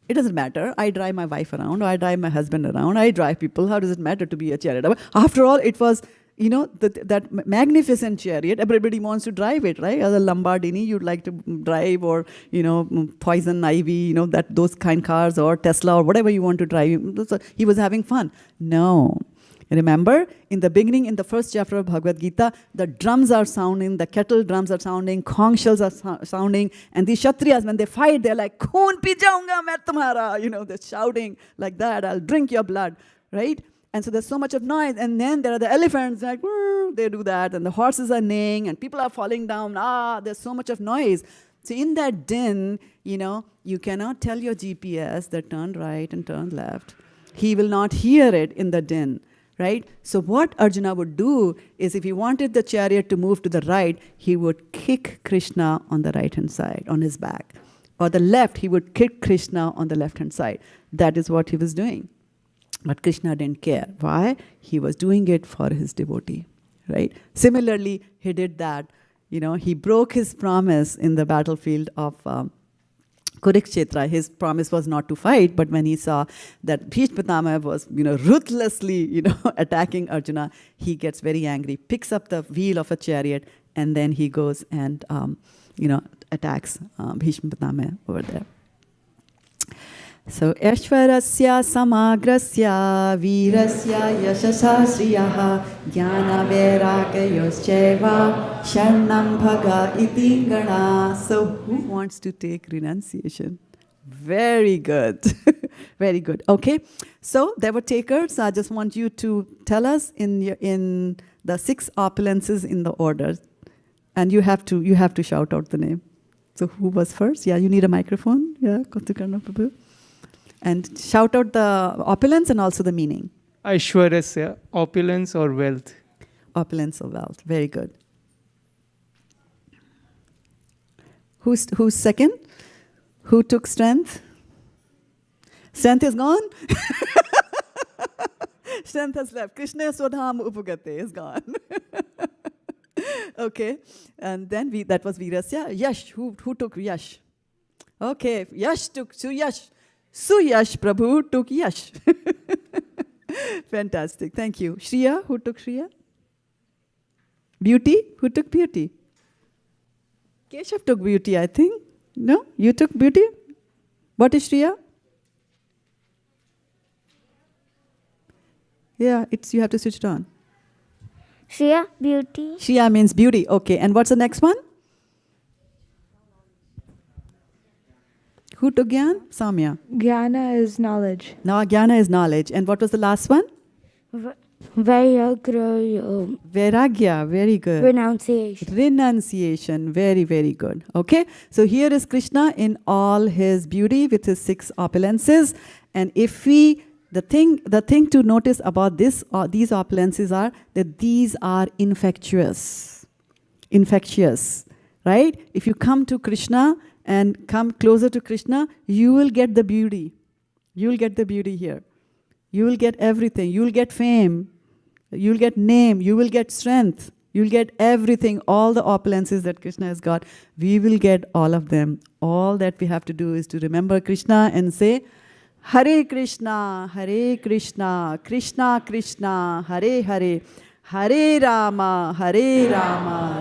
it doesn't matter. I drive my wife around, or I drive my husband around, I drive people. How does it matter to be a chariot driver? After all, it was, that magnificent chariot. Everybody wants to drive it, right? As a Lamborghini, you'd like to drive, or, Poison Ivy, those kind cars, or Tesla, or whatever you want to drive. He was having fun. No. Remember, in the beginning, in the first chapter of Bhagavad Gita, the drums are sounding, the kettle drums are sounding, conch shells are sounding, and these Kshatriyas, when they fight, they're like, Khoon pi jaunga main tumhara, they're shouting like that, I'll drink your blood, right? And so there's so much of noise, and then there are the elephants, like, they do that, and the horses are neighing, and people are falling down, there's so much of noise. So in that din, you cannot tell your GPS that turn right and turn left. He will not hear it in the din. Right? So what Arjuna would do is, if he wanted the chariot to move to the right, he would kick Krishna on the right-hand side, on his back. Or the left, he would kick Krishna on the left-hand side. That is what he was doing. But Krishna didn't care. Why? He was doing it for his devotee. Right? Similarly, he did that. He broke his promise in the battlefield of Kurukshetra. His promise was not to fight, but when he saw that Bhishma Pitamaha was, ruthlessly, attacking Arjuna, he gets very angry, picks up the wheel of a chariot, and then he goes and, attacks Bhishma Pitamaha over there. So, Ashwarasya samagrasya virasya yashasa sriyaha jnana vairagayoscheva sharnam bhaga iti gana. So, who wants to take renunciation? Very good. Very good. Okay. So, there were takers. I just want you to tell us in the 6 opulences in the order. And you have to shout out the name. So, who was first? Yeah, you need a microphone. Yeah, Kotukarna Prabhu. And shout out the opulence and also the meaning. Aishwarasya, opulence or wealth. Opulence or wealth. Very good. Who's second? Who took strength? Strength is gone? Strength has left. Krishna Swadham Upagate is gone. Okay. And then that was Virasya. Yash. Who took Yash? Okay. Yash took Suyash. Suyash Prabhu took Yash. Fantastic. Thank you. Shriya, who took Shriya? Beauty, who took beauty? Keshav took beauty, I think. No? You took beauty? What is Shriya? Yeah, you have to switch it on. Shriya, beauty. Shriya means beauty. Okay. And what's the next one? Who took Gyan? Samya. Jnana is knowledge. Now Jnana is knowledge. And what was the last one? Vairagya. Very good. Renunciation. Renunciation. Very, very good. Okay. So here is Krishna in all his beauty with his 6 opulences. And if the thing to notice about these opulences are that these are infectious. Infectious. Right? If you come to Krishna and come closer to Krishna, you will get the beauty. You will get the beauty here. You will get everything. You will get fame. You will get name. You will get strength. You will get everything, all the opulences that Krishna has got. We will get all of them. All that we have to do is to remember Krishna and say, Hare Krishna, Krishna Krishna, Hare Hare, Hare Rama,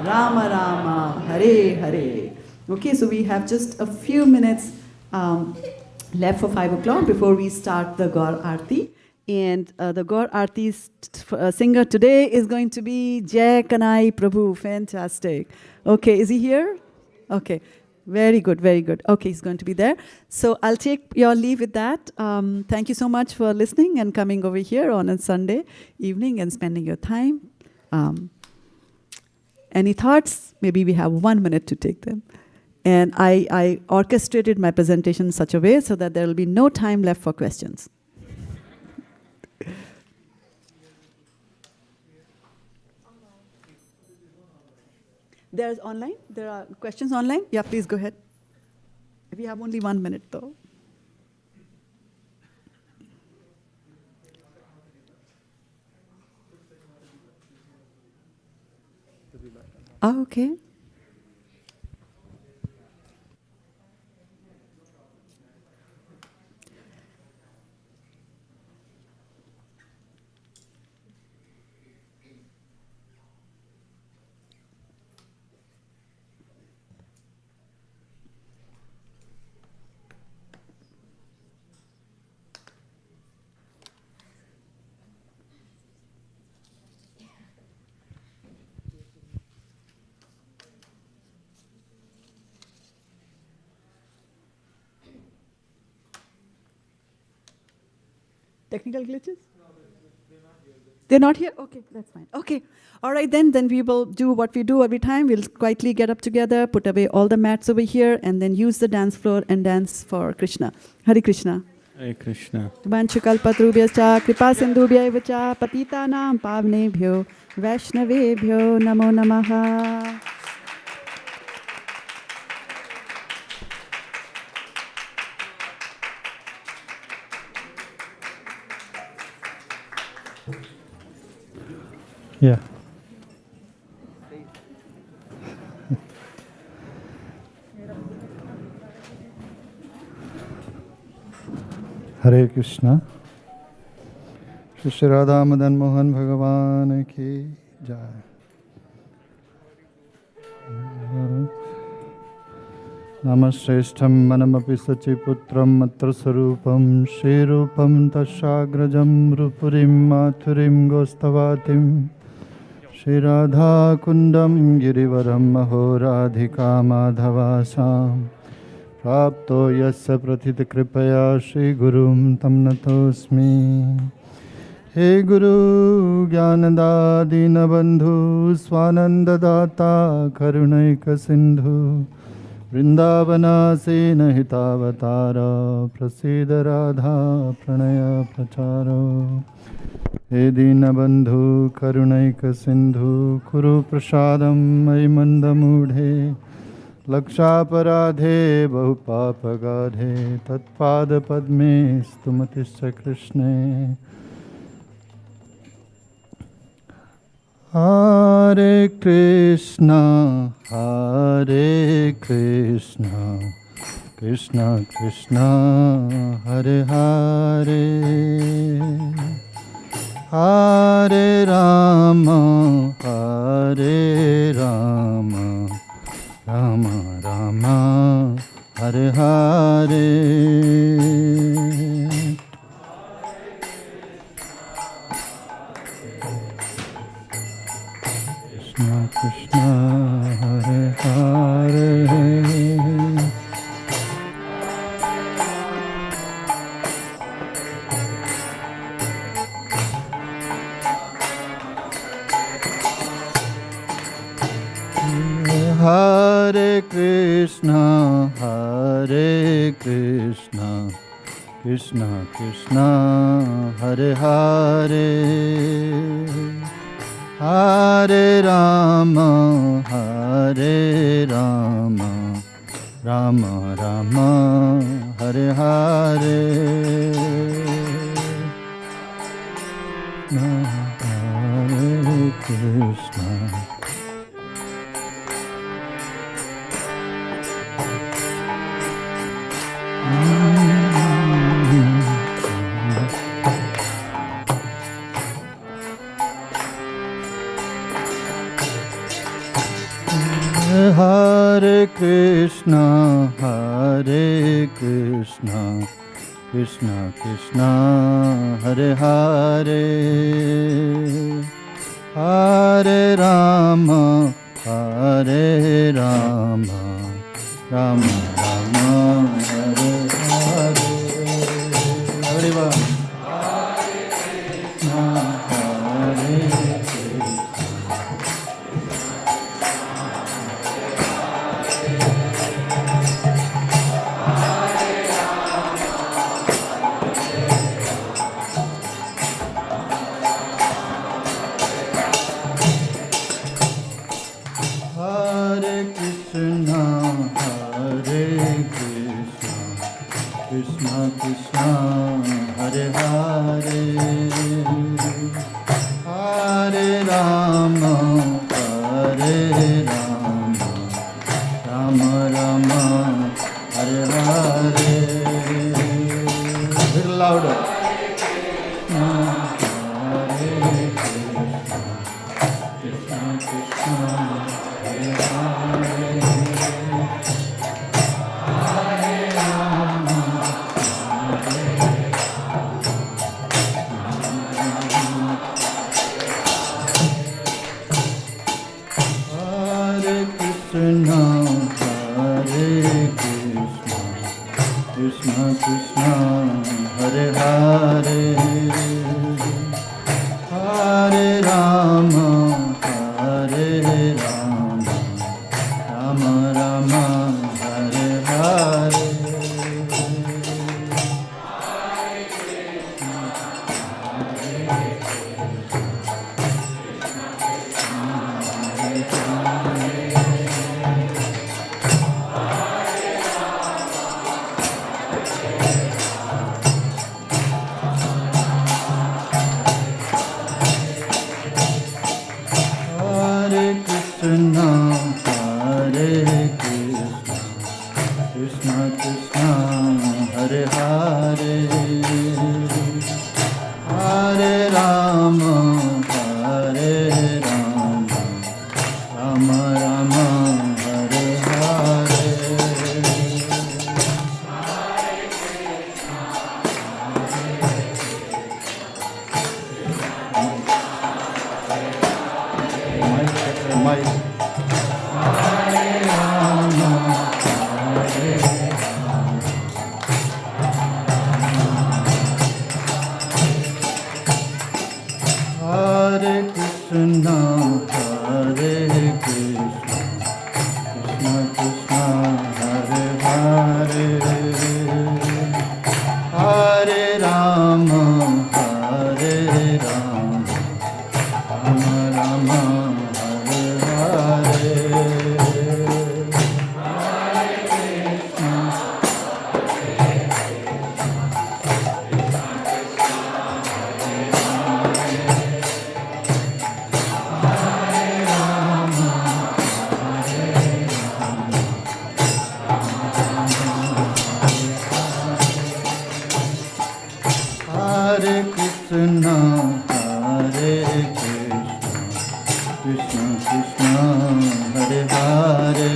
Rama Rama, Hare Hare. Okay, so we have just a few minutes left for 5 o'clock before we start the Gaur Aarti. And the Gaur Aarti singer today is going to be Jai Kanai Prabhu. Fantastic. Okay, is he here? Okay, very good, very good. Okay, he's going to be there. So I'll take your leave with that. Thank you so much for listening and coming over here on a Sunday evening and spending your time. Any thoughts? Maybe we have 1 minute to take them. And I orchestrated my presentation in such a way so that there will be no time left for questions. There's online? There are questions online? Yeah, please go ahead. We have only 1 minute though. Oh, okay. Technical glitches? They're not here? Okay, that's fine. Okay. All right, then we will do what we do every time. We'll quietly get up together, put away all the mats over here, and then use the dance floor and dance for Krishna. Hare Krishna. Hare Krishna. Vanchukalpatrubhyascha kripa sindhubhya cha patitanam pavnebhyo vaishnavebhyo namo namaha. Yeah. Hare Krishna. Shri Shraddha Madan Mohan Bhagavan ki jai. Namashreshtham manamapi sachiputram matra sarupam Shri Rupam tashagrajam rupurim mathurim gostavatim Shri Radha Kundam Girivaram Mahoradhika Madhavasam Prapto Yasya Prathita Kripaya Shri Gurum Tam Natosmi He Guru Jnanada Dinabandhu Swananda Data Karunaika Sindhu Vrindavana Sena Hitavatara Prasida Radha Pranaya Pracharo He Dinabandhu Karunaika Sindhu Kuru Prasadam Mandamudhe Lakshaparadhe Bahupapagadhe Tatpada Padme Stumatischa Krishne Hare Krishna, Hare Krishna, Krishna Krishna, Hare Hare, Hare Rama, Hare Rama, Rama Rama, Hare Hare. Krishna Krishna Hare Hare Hare Krishna Hare Krishna Krishna Krishna Hare Hare Hare Rama, Hare Rama, Rama Rama, Hare Hare. Hare Krishna. Hare Krishna, Hare Krishna, Krishna Krishna, Hare Hare, Hare Rama, Hare Rama, Rama Rama, Hare Hare. Everyone. Hare Krishna, Hare Krishna. Hare Krishna, Hare Krishna, Krishna Krishna Hare Hare Hare Rama Hare Rama Rama Rama Hare Hare. A little louder. Hare Krishna Krishna Hare Hare Krishna, Krishna Krishna, Hare Hare, Hare Rama, Hare Rama, Rama Rama, Hare Hare. Krishna, Hare Krishna, Krishna Krishna, Hare Hare, Hare Rama, Hare Rama, Rama Rama, Hare Hare. Mic. Hare Krishna, Hare Krishna, Krishna Krishna, Hare Hare, Hare Rama, Hare Rama, Rama Rama, Hare Hare. Hare Krishna, Hare Krishna, Krishna Krishna, Hare Hare,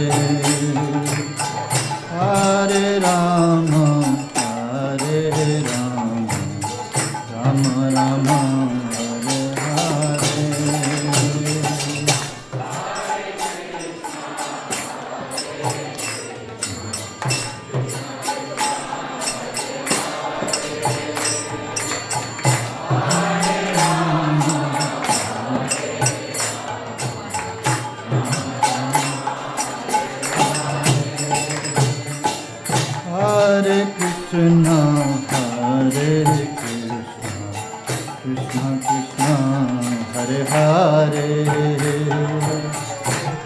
Hare Rama, Hare Rama, Rama Rama, Hare Hare. Hare Krishna, Hare Krishna, Krishna Krishna, Hare Hare,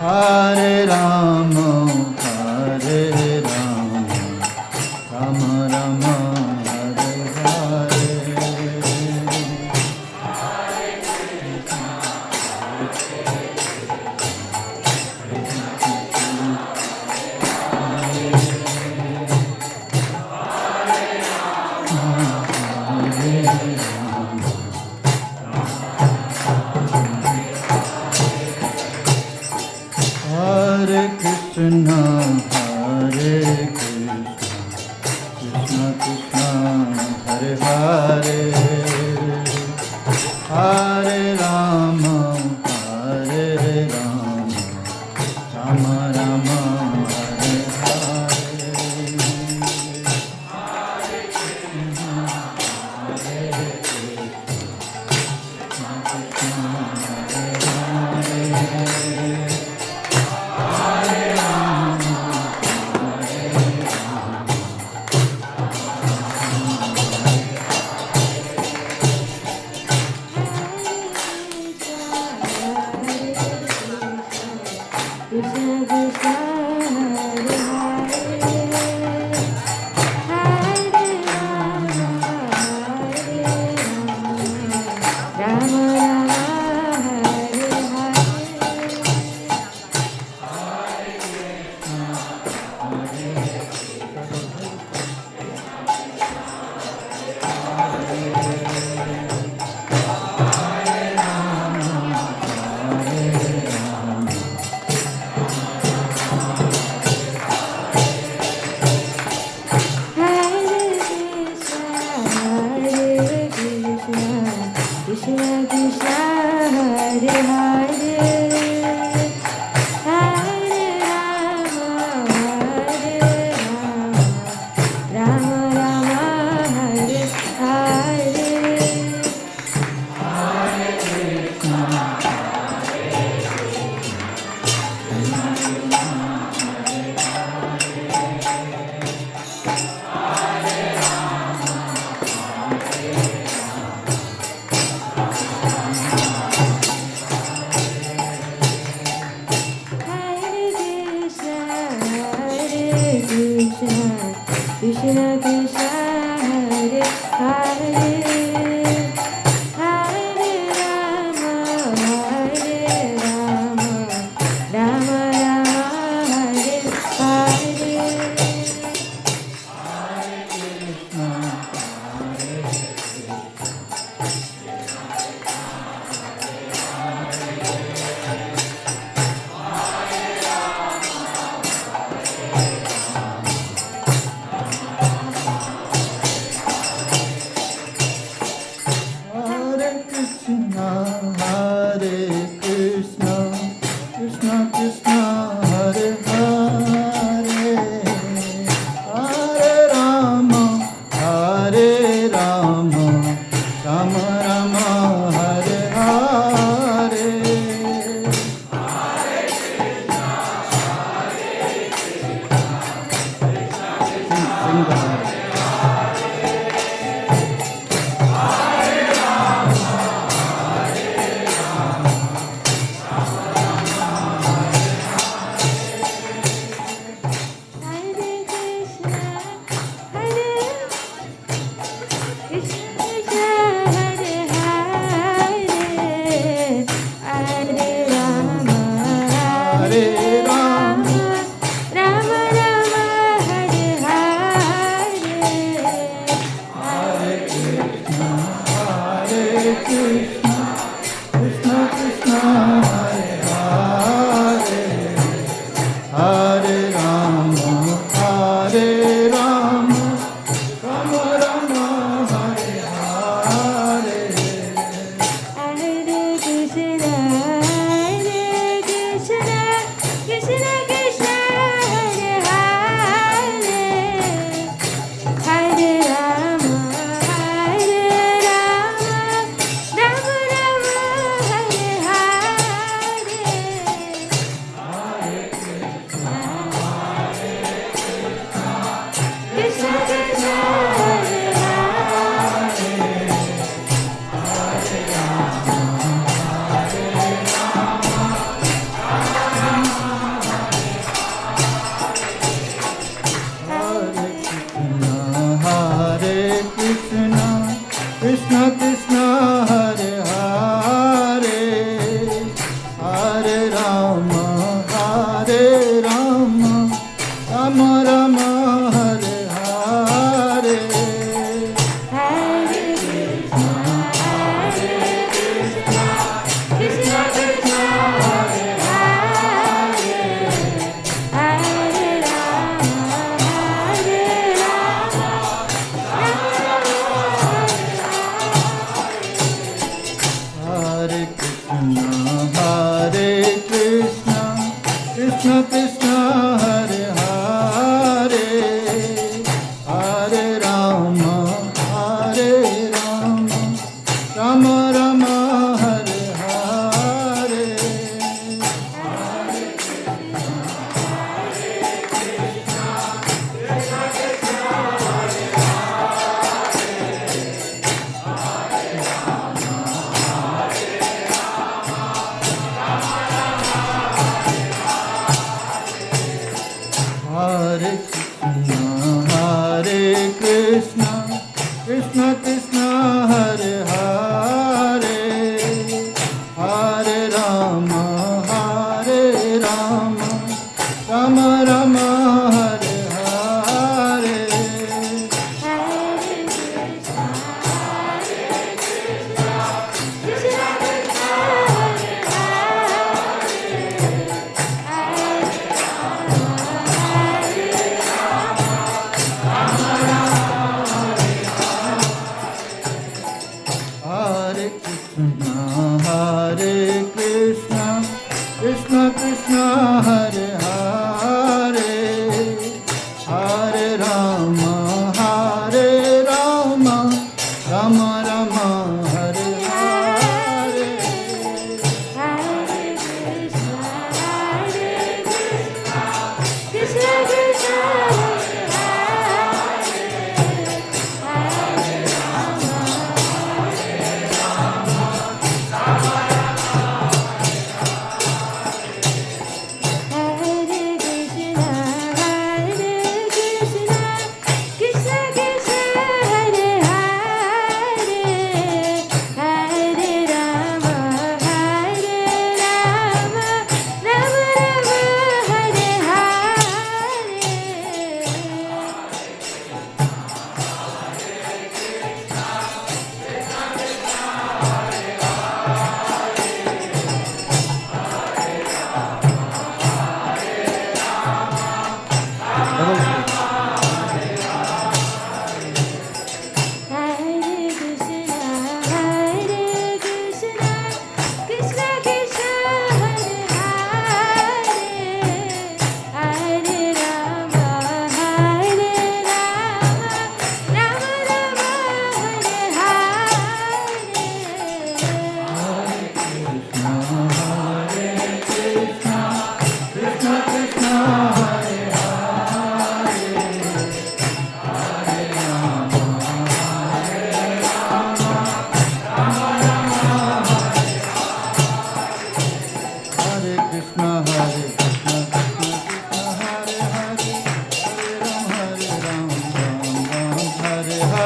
Hare Rama, Hare Rama, Rama Rama, Hare Hare. Hare Krishna, Hare Krishna, Krishna Krishna, Hare Hare, Hare Rama, Hare Rama, Rama Rama, Hare Hare.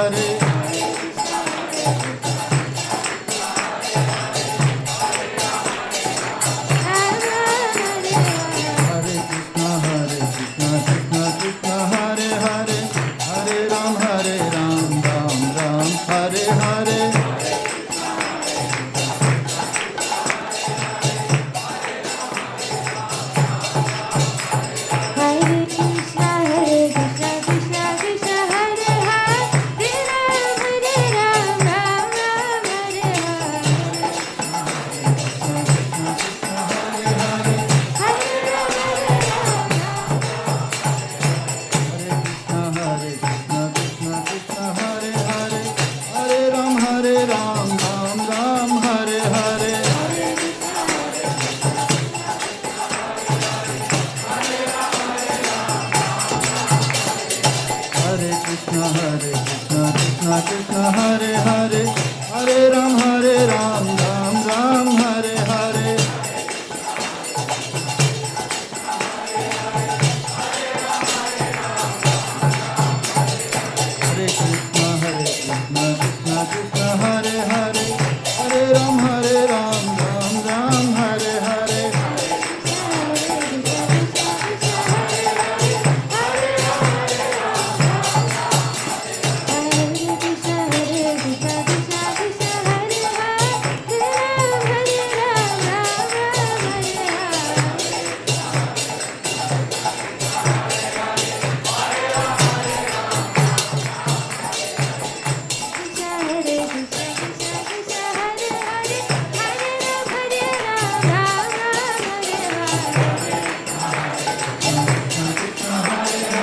Hare.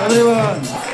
Everyone.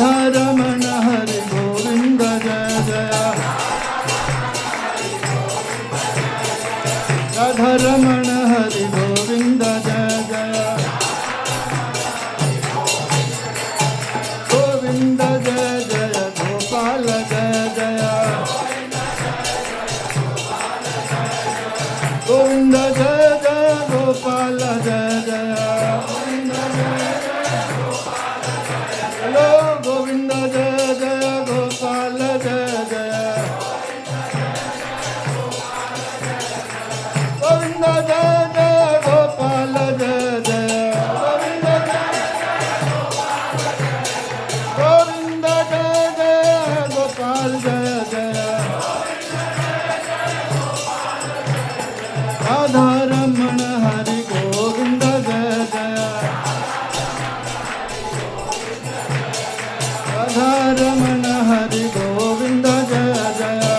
Radha Ramana Hari Govinda Jaya Jaya Radha Ramana Hari Govinda Jaya Jaya Govinda Jaya Jaya Gopala Jaya Jaya Govinda Jaya Jaya Gopala Jaya Jaya Hello Govinda Jaya Jaya Gopala Jaya Jaya Govinda Jaya Jaya Gopala Jaya Jaya Govinda Jaya Jaya Gopal Jaya Jaya Radha Ramana Hari Govinda Jaya Jaya Radha Ramana Hari Govinda Jaya Jaya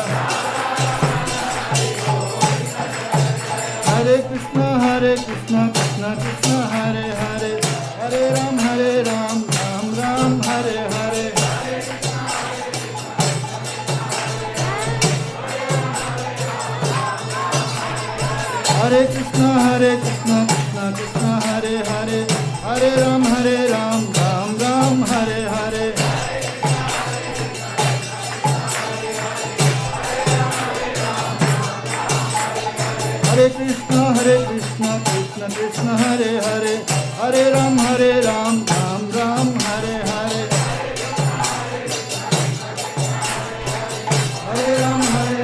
Hare Krishna Krishna Krishna Hare Hare Hare Ram Ram Ram Hare Hare Hare Krishna Krishna Krishna Hare Hare Hare Ram Ram Ram Hare Hare Hare Krishna Krishna Krishna Hare Hare Hare Ram Ram Ram Hare Hare Hare Ram Hare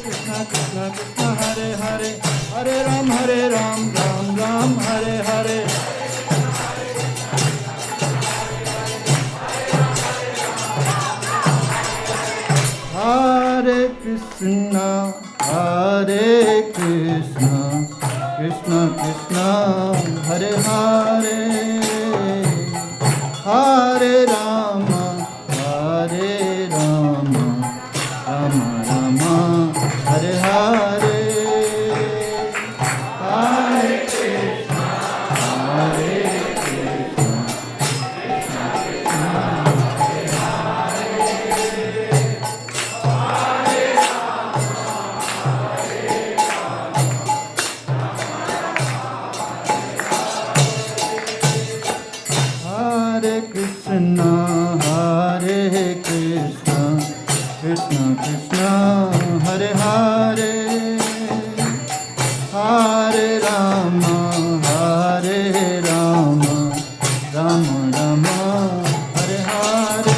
Krishna Krishna Krishna Hare Hare Hare Ram Ram Ram Hare Hare Hare Krishna Krishna Krishna Hare Hare Hare Rama Rama Rama Hare Hare Hare Krishna Hare Krishna Krishna Krishna Hare Hare Hare Rama Rama Rama Hare Hare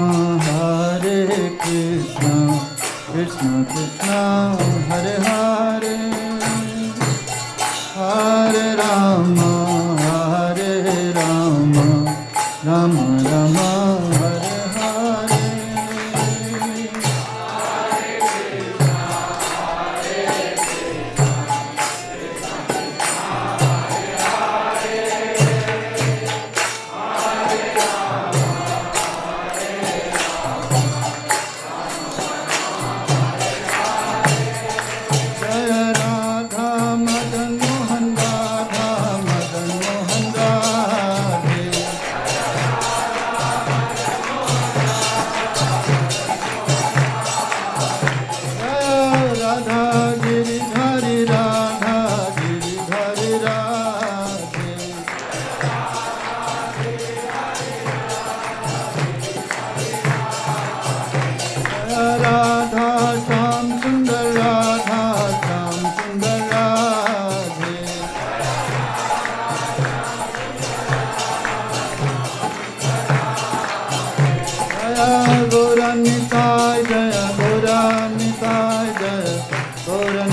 Hare Krishna Krishna Krishna Hare Hare Hare Rama Rama Rama Hare Hare Jaya Radha Madan Mohan Radha Madan Mohan Radhe Jaya Radha Giridhari Radha Giridhari Radhe Jaya Radha Sham Sundar Radha Sham Sundar Radhe Jaya Gauranitai Jaya Gauranitai Jaya Gauranitai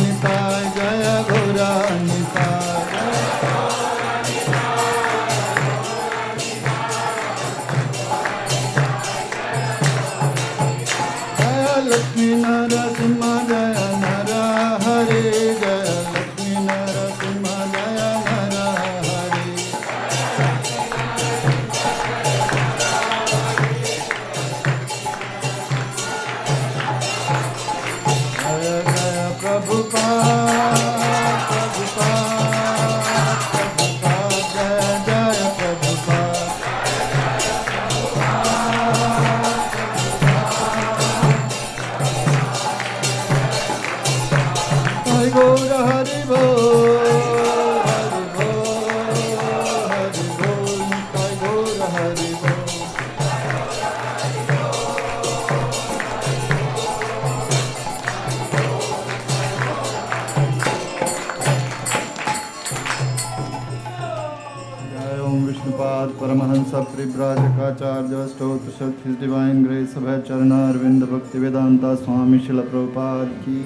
Paramahansa Pribrajakacarya Stotra Sat His Divine Grace Abhay Charana Arvinda Bhakti Vedanta Swami Srila Prabhupada Ki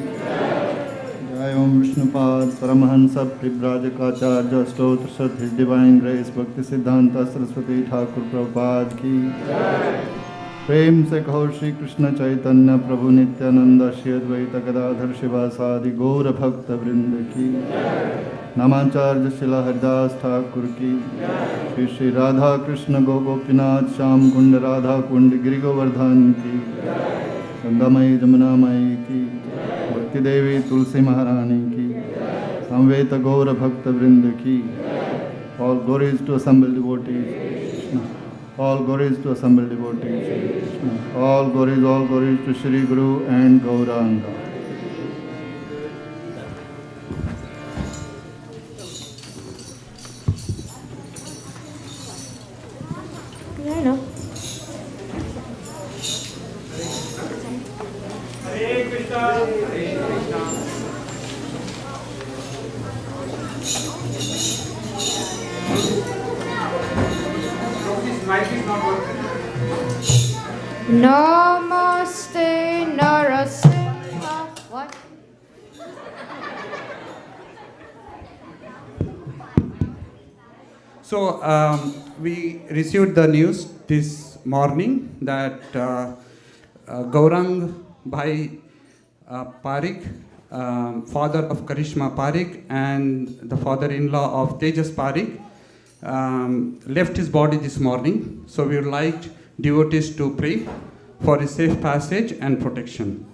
Jai Om Vishnupad Paramahansa Pribrajakacarya Stotra Sat His Divine Grace Bhakti Siddhanta Saraswati Thakur Prabhupada Ki प्रेम से कहो श्री कृष्ण चैतन्य प्रभु नित्यानंद श्री अद्वैत गदाधर शिवासादि गौर भक्त वृंद की नामाचार्य शिला हरिदास ठाकुर की श्री श्री राधा कृष्ण गोपीनाथ श्याम कुंड राधा कुंड गिरि गोवर्धन की गंगामयी जमुनामयी की भक्ति देवी तुलसी महारानी की संवेत गौर भक्त वृंद की all glories to assemble devotees all glories to assembled devotees. All glories to Shri Guru and Gauranga. Yeah, I know. Hare Krishna. Hare Krishna. Mic is not working. Namaste Narasimha. What? So we received the news this morning that Gaurang Bhai Parikh, father of Karishma Parikh and the father-in-law of Tejas Parikh, left his body this morning. So we would like devotees to pray for his safe passage and protection.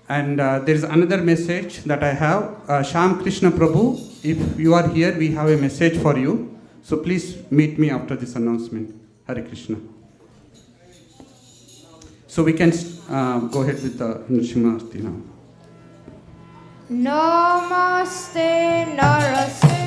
And there is another message that I have. Sham Krishna Prabhu, if you are here, we have a message for you. So please meet me after this announcement. Hare Krishna. So we can go ahead with the Nrsimha Arti now. Namaste Narasimhaya.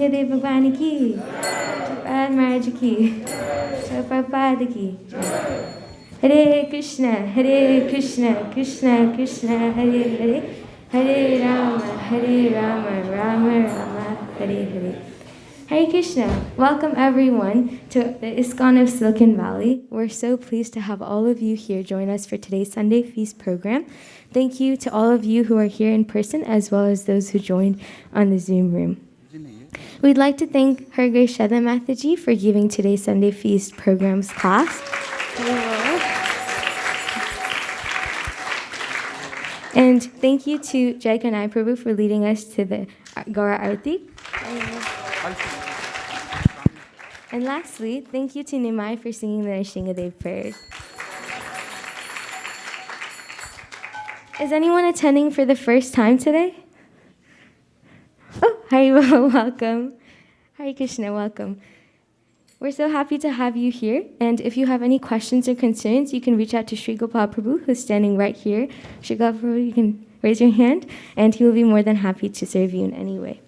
Nrsimhadev Bhagwan ki, Prabhupada Maharaj ki, Prabhupada ki. Hare Krishna, Krishna Krishna, Hare Hare, Hare Rama, Rama Rama, Hare Hare. Hare Krishna. Welcome everyone to the ISKCON of Silicon Valley. We're so pleased to have all of you here join us for today's Sunday Feast program. Thank you to all of you who are here in person as well as those who joined on the Zoom room. We'd like to thank Her Grace Shraddha Mataji for giving today's Sunday Feast program's class. And thank you to Jai Kanai Prabhu for leading us to the Gaura Arati. And lastly, thank you to Nimai for singing the Nrsimhadev prayers. Is anyone attending for the first time today? Oh, Haribol, welcome. Hare Krishna, welcome. We're so happy to have you here, and if you have any questions or concerns, you can reach out to Sri Gopal Prabhu, who's standing right here. Sri Gopal Prabhu, you can raise your hand, and he will be more than happy to serve you in any way.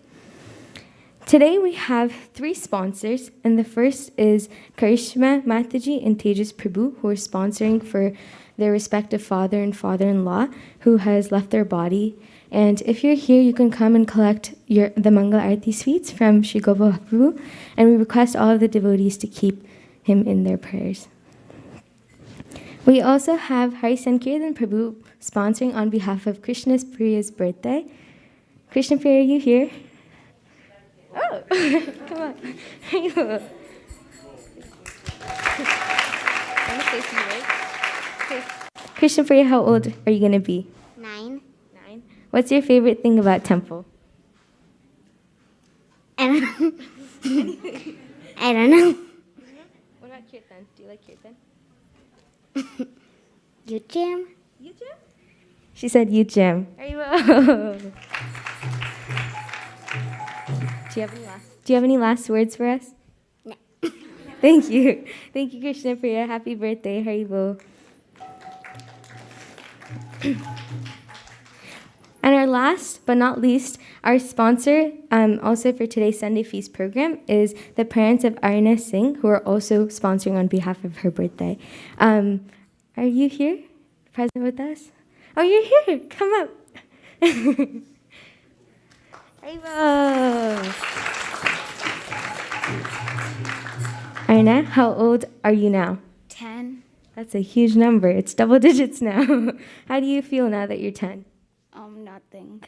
Today we have 3 sponsors, and the first is Karishma Mataji and Tejas Prabhu, who are sponsoring for their respective father and father-in-law who has left their body. And if you're here, you can come and collect the Mangala Arati sweets from Sri Gopal Prabhu, and we request all of the devotees to keep him in their prayers. We also have Hari Sankirtan Prabhu sponsoring on behalf of Krishna Priya's birthday. Krishna Priya, are you here? Oh, come on. Krishna Priya, how old are you going to be? 9. 9. What's your favorite thing about temple? I don't know. I don't know. What about kirtan? Do you like kirtan? You jam? You jam? She said you jam. Do you have any last words for us? No. Thank you. Thank you, Krishna Priya. Happy birthday, Haribol. And our last but not least, our sponsor also for today's Sunday Feast program is the parents of Arina Singh, who are also sponsoring on behalf of her birthday. Are you here, present with us? Oh, you're here. Come up. Haribol. Arina, how old are you now? 10. That's a huge number. It's double digits now. How do you feel now that you're 10? Nothing.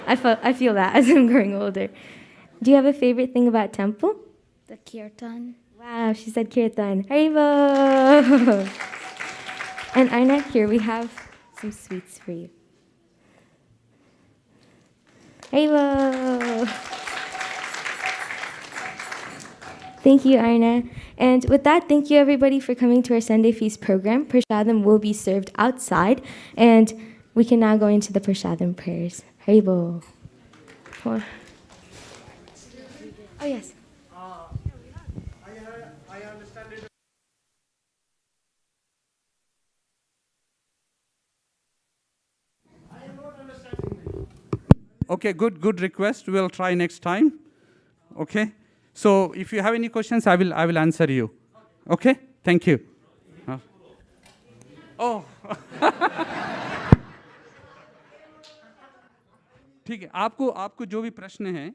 I feel that as I'm growing older. Do you have a favorite thing about temple? The kirtan. Wow, she said kirtan. Haribol. And Arina, here we have some sweets for you. Haribol. Thank you, Arina. And with that, thank you everybody for coming to our Sunday Feast program. Prashadam will be served outside, and we can now go into the Prashadam prayers. Haribol. Oh, yes. I understand it. I am not understanding. Okay, good request. We'll try next time. Okay. So if you have any questions, I will answer you. Okay? Thank you. Oh. ठीक है, आपको जो भी प्रश्न है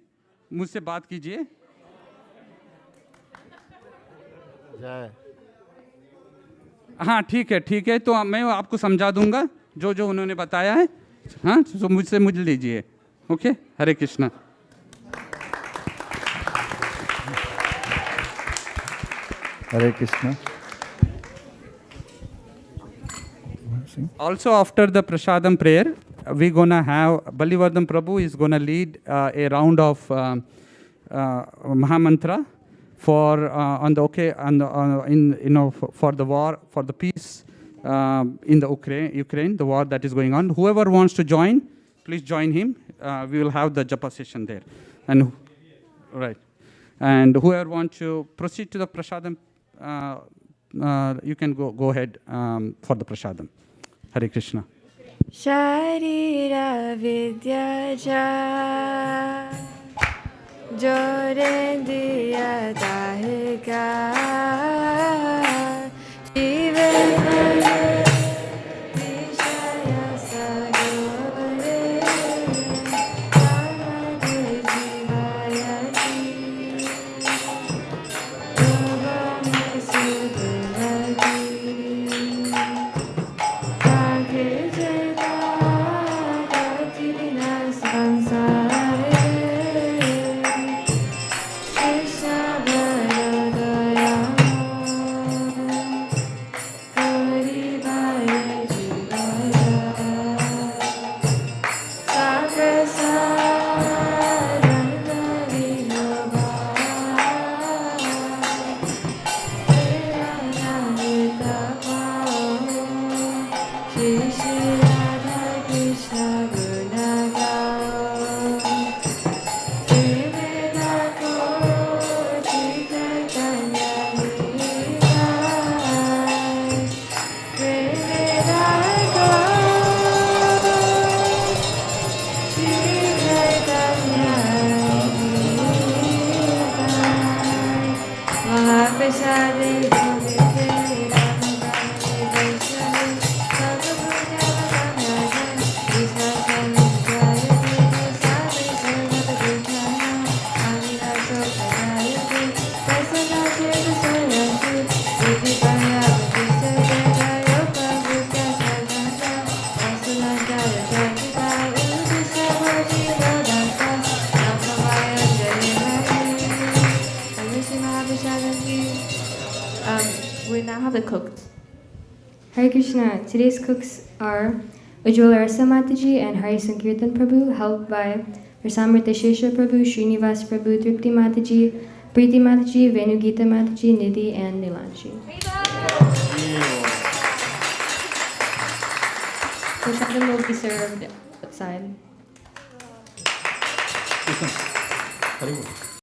मुझसे बात कीजिए. हाँ, ठीक है, तो मैं आपको समझा दूंगा जो उन्होंने बताया है. हाँ, तो मुझसे लीजिए. Okay, Hare Krishna. Hare Krishna. Also, after the Prashadam prayer, we're gonna have Balivardhan Prabhu is gonna lead a round of Mahamantra for for the war, for the peace in the Ukraine, the war that is going on. Whoever wants to join, please join him. We will have the japa session there, and right. And whoever wants to proceed to the Prashadam, you can go ahead for the Prashadam. Hare Krishna. Sharira Vidyaja जोरे दिया दाहेगा जीवन We now have the cooks. Hare Krishna. Today's cooks are Ujjwala Rasa Mataji and Hari Sankirtan Prabhu, helped by Rasamrita Shesha Prabhu, Srinivas Prabhu, Tripti Mataji, Preeti Mataji, Venugita Mataji, Nidhi, and Nilanshi. Prasadam will be served outside.